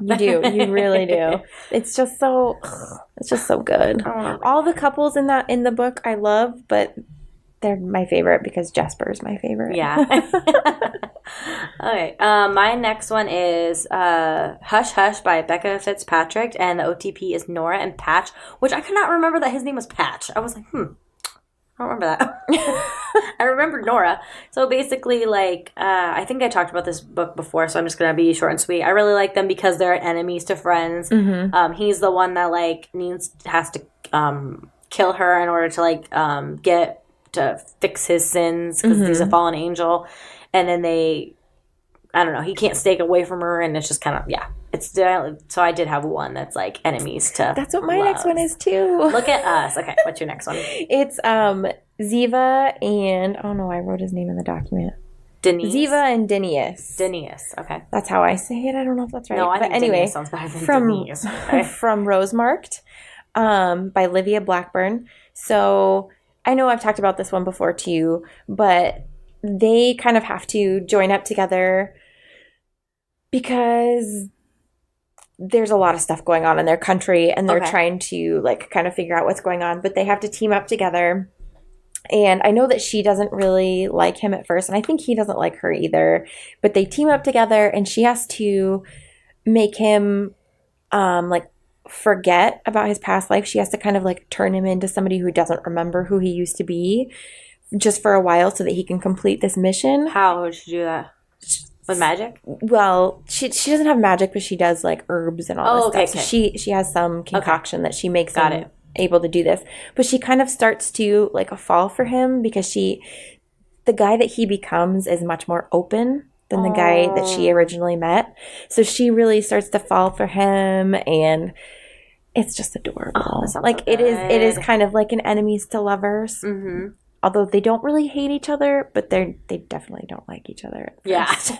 You do. You really do. It's just so good. All the couples in the book I love, but they're my favorite because Jesper's my favorite. Yeah. Okay. My next one is Hush Hush by Becca Fitzpatrick, and the OTP is Nora and Patch, which I could not remember that his name was Patch. I was like, I don't remember that. I remember Nora. So basically, like, I think I talked about this book before, so I'm just going to be short and sweet. I really like them because they're enemies to friends. He's the one that, like, has to kill her in order to, like, get to fix his sins because he's a fallen angel. And then I don't know, he can't stay away from her, and it's just kind of, so I did have one that's like enemies to That's what my next one is too. Look at us. Okay, what's your next one? It's Ziva and, oh no, I wrote his name in the document. Denise? Ziva and Denius. Denius, okay. That's how I say it. I don't know if that's right. No, I think anyway, Denius sounds better than Denise. Okay. From Rosemarked by Livia Blackburn. So I know I've talked about this one before too, but they kind of have to join up together because there's a lot of stuff going on in their country, and they're trying to like kind of figure out what's going on, but they have to team up together. And I know that she doesn't really like him at first, and I think he doesn't like her either, but they team up together, and she has to make him like forget about his past life. She has to kind of like turn him into somebody who doesn't remember who he used to be just for a while so that he can complete this mission. How would she do that? With magic? Well, she doesn't have magic, but she does like herbs and all this stuff. Okay. So she has some concoction that she makes him able to do this. But she kind of starts to like fall for him because the guy that he becomes is much more open than the guy that she originally met. So she really starts to fall for him, and it's just adorable. Like it is kind of like an enemies to lovers. Although they don't really hate each other, but they definitely don't like each other at first.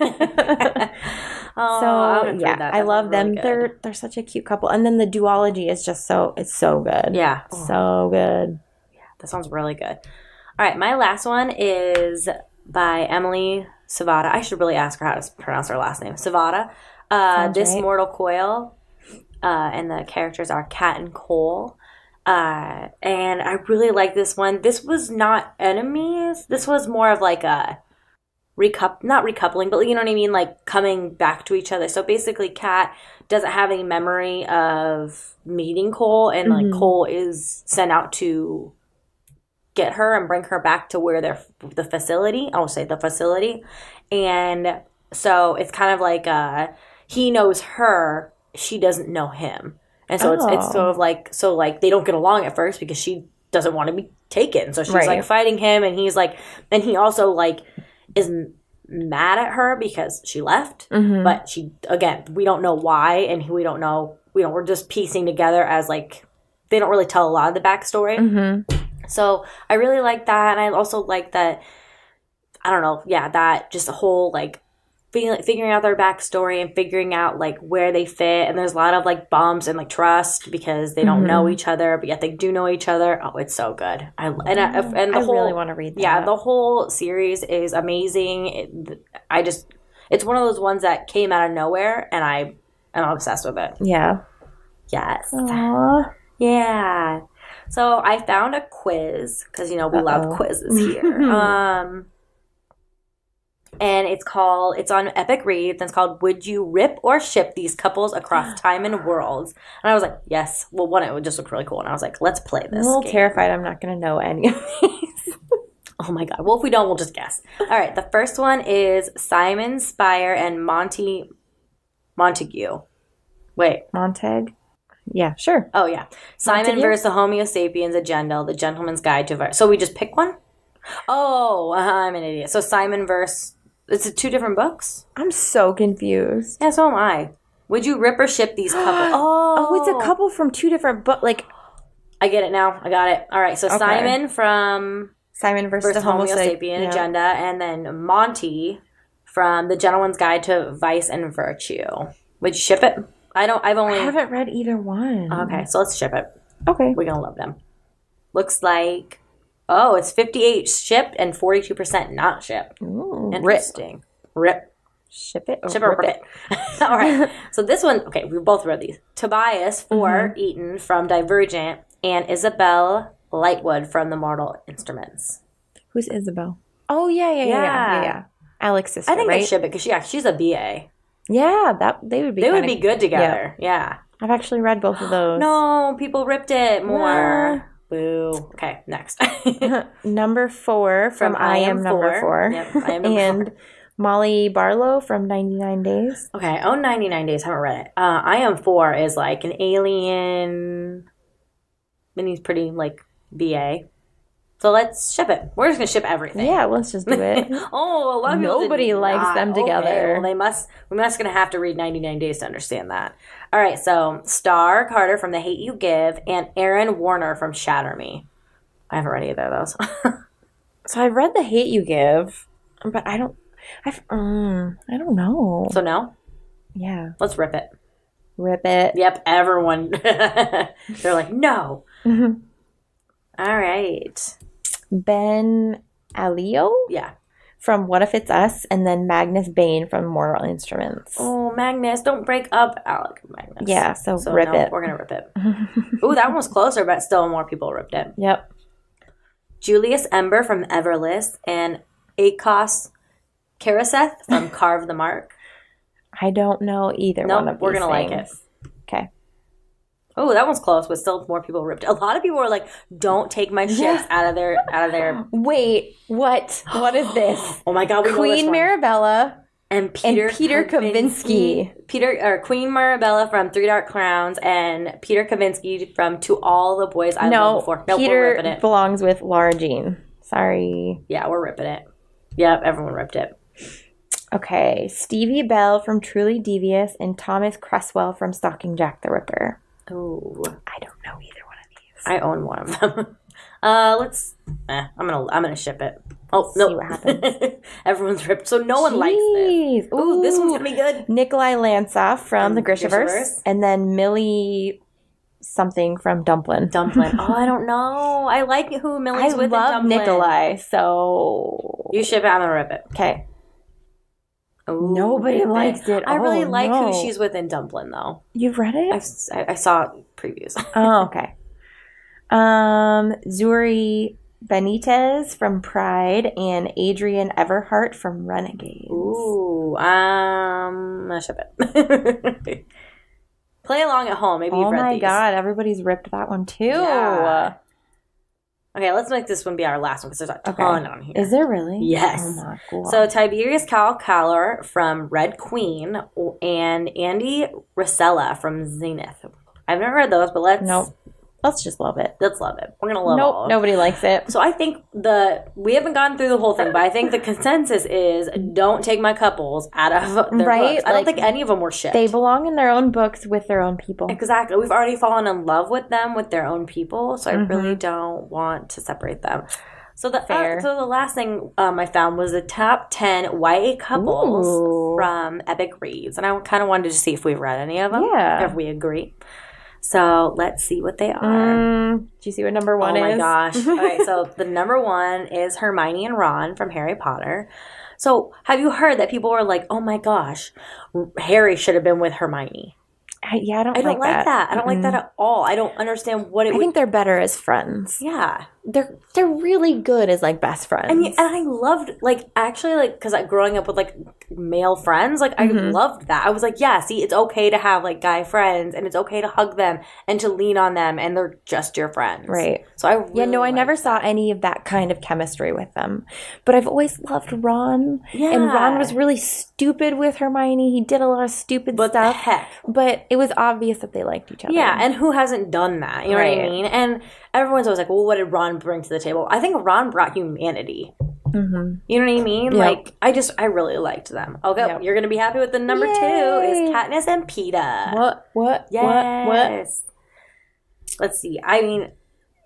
I love them. Really they're such a cute couple. And then the duology is just so good. Yeah. So good. Yeah, that sounds really good. All right, my last one is by Emily Savada. I should really ask her how to pronounce her last name. Savada. This right. Mortal Coil. And the characters are Kat and Cole. And I really like this one. This was not enemies. This was more of like a not recoupling, but you know what I mean? Like coming back to each other. So basically Kat doesn't have any memory of meeting Cole, and like Cole is sent out to get her and bring her back to where the facility. I will say the facility. And so it's kind of like he knows her, she doesn't know him. And so it's sort of like, they don't get along at first because she doesn't want to be taken. So she's Right. like fighting him, and he's like, and he also like is mad at her because she left, but she, again, we don't know why, and we don't know, we're just piecing together as like, they don't really tell a lot of the backstory. So I really like that, and I also like that, I don't know, yeah, that just a whole like figuring out their backstory and figuring out like where they fit, and there's a lot of like bumps and like trust because they don't know each other, but yet they do know each other. Oh, it's so good. I really want to read that. Yeah, the whole series is amazing. It's one of those ones that came out of nowhere, and I'm obsessed with it. Yeah. Yes. Aww. Yeah. So I found a quiz because we love quizzes here. And it's on Epic Reads, and it's called "Would You Rip or Ship These Couples Across Time and Worlds?" And I was like, yes. Well, one, it just looked really cool, and I was like, let's play this. I'm a little game. terrified I'm not going to know any of these. Oh my god. Well, if we don't, we'll just guess. All right. The first one is Simon Spire and Montague. Wait. Montag? Yeah, sure. Oh, yeah. Simon Montague? versus the Homo sapiens agenda, the Gentleman's Guide to... So we just pick one? Oh, I'm an idiot. So Simon versus... It's two different books? I'm so confused. Yeah, so am I. Would you rip or ship these couples? Oh, it's a couple from two different books. Like, I get it now. I got it. All right. So Okay. Simon from Simon versus the Homo sapien agenda, and then Monty from the Gentleman's Guide to Vice and Virtue. Would you ship it? I haven't read either one. Okay, so let's ship it. Okay. We're gonna love them. Looks like it's 58 shipped and 42% not shipped. Ooh, Interesting. Rip. Ship it or Ship or rip rip it. All right. So this one, okay, we both read these. Tobias for Eaton from Divergent, and Isabel Lightwood from The Mortal Instruments. Who's Isabel? Oh, yeah. Alex's sister, I think right? they ship it because she's a BA. Yeah, they would be. They would be good together. Yeah. I've actually read both of those. No, people ripped it more. Nah. Boo. Okay, next. Number 4 from I Am Number 4. Yep, I Am Number And 4. Molly Barlow from 99 Days. Okay, I own 99 Days. Haven't read it. I Am 4 is like an alien. And he's pretty like BA. So let's ship it. We're just gonna ship everything. Yeah, let's just do it. A lot of people Nobody did likes not. them together. Okay, well, we must gonna have to read 99 Days to understand that. All right, so Star Carter from The Hate You Give, and Aaron Warner from Shatter Me. I haven't read either of those. So I read The Hate You Give, but I don't know. So no? Yeah. Let's rip it. Rip it. Yep, everyone. They're like, no. Mhm. All right. Ben Alio Yeah. from What If It's Us, and then Magnus Bane from Mortal Instruments. Oh, Magnus, don't break up Alec Magnus. Yeah, so rip it. We're going to rip it. Ooh, that one was closer, but still more people ripped it. Yep. Julius Ember from Everless, and Akos Karaseth from Carve the Mark. I don't know either one of these we're going to like it. Okay. Oh, that one's close, but still more people ripped it. A lot of people were like, don't take my ships out of their... Wait, what? What is this? Oh my God, we know this Queen one. Marabella And Peter Kavinsky. Queen Marabella from Three Dark Crowns, and Peter Kavinsky from To All the Boys I Loved Before. No, we're ripping Peter it. belongs with Laura Jean. Sorry. Yeah, we're ripping it. Yep, everyone ripped it. Okay. Stevie Bell from Truly Devious, and Thomas Cresswell from Stalking Jack the Ripper. Oh, I don't know either one of these. I own one of them. I'm gonna ship it. Oh no, See what happens. Everyone's ripped, so no one likes this. Ooh, this one's gonna be good. Nikolai Lansoff from the Grishaverse, Grishaverse. and then Millie something from Dumplin. Dumplin. Oh, I don't know. I like who Millie's with. love in Dumplin. Nikolai, so You ship it. I'm gonna rip it. okay. Ooh, Nobody rip likes it. I really Oh, like no. who she's with in Dumplin, though. You've read it? I saw previews. Oh, okay. Zuri Benitez from Pride, and Adrian Everhart from Renegades. Ooh, I'm gonna ship it. Play along at home. Maybe you've read these. Oh my God, everybody's ripped that one too. Yeah. Okay, let's make this one be our last one because there's a ton on here. Is there really? Yes. Oh my God. So Tiberius Calcalar from Red Queen, and Andy Rosella from Zenith. I've never read those, but let's Let's just love it. Let's love it. We're going to love all of them. Nobody likes it. So I think we haven't gone through the whole thing, but I think the consensus is don't take my couples out of their books. I don't think any of them were shipped. They belong in their own books with their own people. Exactly. We've already fallen in love with them with their own people, so I really don't want to separate them. So the last thing I found was the top 10 YA couples from Epic Reads, and I kind of wanted to see if we've read any of them, if we agree. So let's see what they are. Do you see what number 1 is? Oh my gosh. All right, so the number 1 is Hermione and Ron from Harry Potter. So have you heard that people were like, oh my gosh, Harry should have been with Hermione? I don't like that. I don't like that at all. I don't understand what it I think they're better as friends. Yeah. They're really good as, like, best friends. And I loved, like, actually, like, because growing up with, like, male friends, like, I loved that. I was like, yeah, see, it's okay to have, like, guy friends, and it's okay to hug them and to lean on them, and they're just your friends. Right. So I really I never saw any of that kind of chemistry with them. But I've always loved Ron. Yeah. And Ron was really stupid with Hermione. He did a lot of stupid stuff. Heck. But it was obvious that they liked each other. Yeah, and who hasn't done that? You know what I mean? And everyone's always like, well, what did Ron bring to the table? I think Ron brought humanity. Mm-hmm. You know what I mean? Yep. Like, I really liked them. Okay, you're going to be happy with the number 2 is Katniss and Peeta. What? Yes. Let's see. I mean,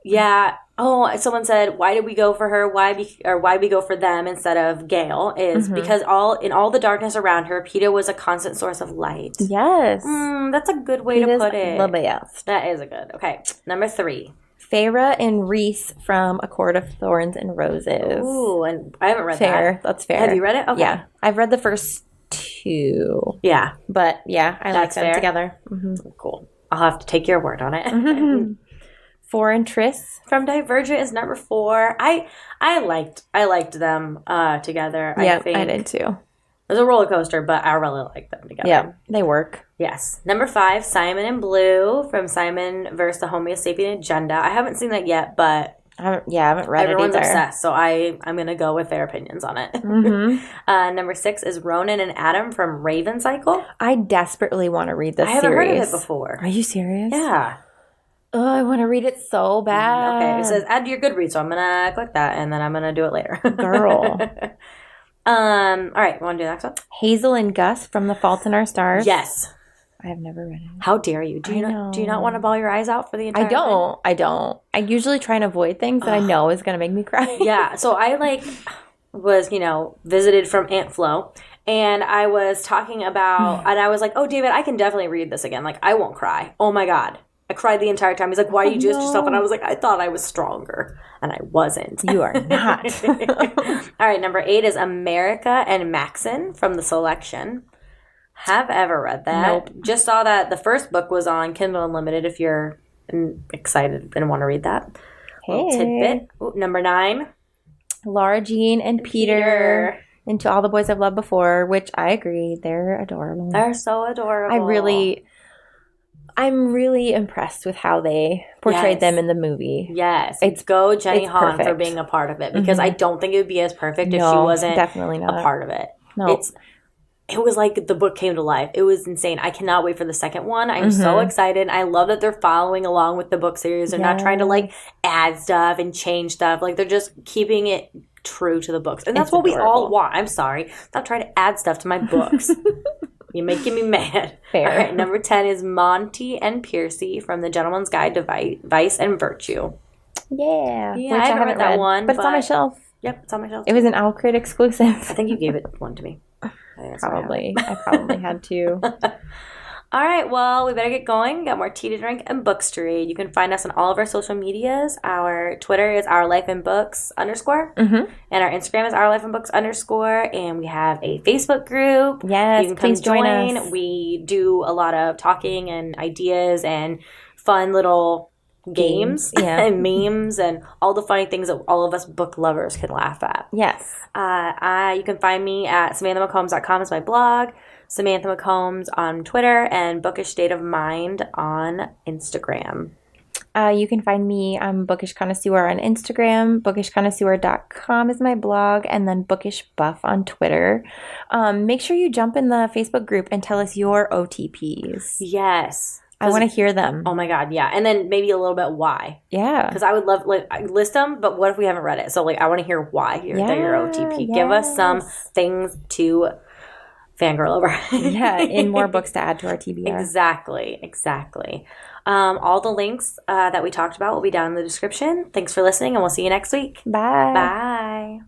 yeah. Oh, someone said, why did we go for her? Why we go for them instead of Gale? Is because in all the darkness around her, Peeta was a constant source of light. Yes. That's a good way to put it. The best. That is a good. Okay, number 3. Feyre and Rhys from A Court of Thorns and Roses. Ooh, and I haven't read that. Fair. That's fair. Have you read it? Okay. Yeah. I've read the first 2. Yeah. But, yeah, I like them together. Mm-hmm. Cool. I'll have to take your word on it. Four and Triss from Divergent is number 4. I liked them together. Yeah, I did too. It was a roller coaster, but I really liked them together. Yeah, they work. Yes. Number 5, Simon and Blue from Simon vs. the Homo Sapien Agenda. I haven't seen that yet, but I haven't read everyone's it either. obsessed, so I'm going to go with their opinions on it. Number 6 is Ronan and Adam from Raven Cycle. I desperately want to read this series. I haven't heard of it before. Are you serious? Yeah. Oh, I want to read it so bad. Okay, it says add to your Goodreads, so I'm going to click that, and then I'm going to do it later. Girl. All right, you want to do the next one? Hazel and Gus from The Fault in Our Stars. Yes. I have never read it. How dare you? Do you not want to bawl your eyes out for the entire thing? I don't. I usually try and avoid things that I know is going to make me cry. Yeah, so I was, visited from Aunt Flo, and I was talking about, and I was like, oh, David, I can definitely read this again. Like, I won't cry. Oh my God. I cried the entire time. He's like, why do you do this to yourself? And I was like, I thought I was stronger. And I wasn't. You are not. All right, number 8 is America and Maxon from The Selection. Have ever read that. Nope. Just saw that the first book was on Kindle Unlimited if you're excited and want to read that. Hey. Little tidbit. Ooh, number 9. Laura Jean and Peter. And To All the Boys I've Loved Before, which I agree. They're adorable. They're so adorable. I'm really impressed with how they portrayed them in the movie. Yes. Go Jenny Han for being a part of it, because I don't think it would be as perfect if she wasn't definitely not a part of it. No. It was like the book came to life. It was insane. I cannot wait for the second one. I'm so excited. I love that they're following along with the book series. They're not trying to add stuff and change stuff. Like, they're just keeping it true to the books. And that's what we all want. I'm sorry. Stop trying to add stuff to my books. You're making me mad. Fair. All right, number 10 is Monty and Piercy from The Gentleman's Guide to Vice and Virtue. Yeah. Which I haven't read that one. But it's on my shelf. Yep, it's on my shelf. It was an Owlcrate exclusive. I think you gave it one to me. Probably. I probably had to. All right, well, we better get going. Got more tea to drink and books to read. You can find us on all of our social medias. Our Twitter is OurLifeInBooks_. And our Instagram is OurLifeInBooks_. And we have a Facebook group. Yes, you can come please join us. We do a lot of talking and ideas and fun little games and memes and all the funny things that all of us book lovers can laugh at. Yes. You can find me at SamanthaMcCombs.com is my blog. Samantha McCombs on Twitter, and Bookish State of Mind on Instagram. You can find me, I'm Bookish Connoisseur on Instagram. BookishConnoisseur.com is my blog, and then Bookish Buff on Twitter. Make sure you jump in the Facebook group and tell us your OTPs. Yes. I want to hear them. Oh my God, yeah. And then maybe a little bit why. Yeah. Because I would love, like, list them, but what if we haven't read it? So, like, I want to hear why you're OTP. Yes. Give us some things to fangirl over. And more books to add to our TBR. Exactly. All the links that we talked about will be down in the description. Thanks for listening, and we'll see you next week. Bye. Bye.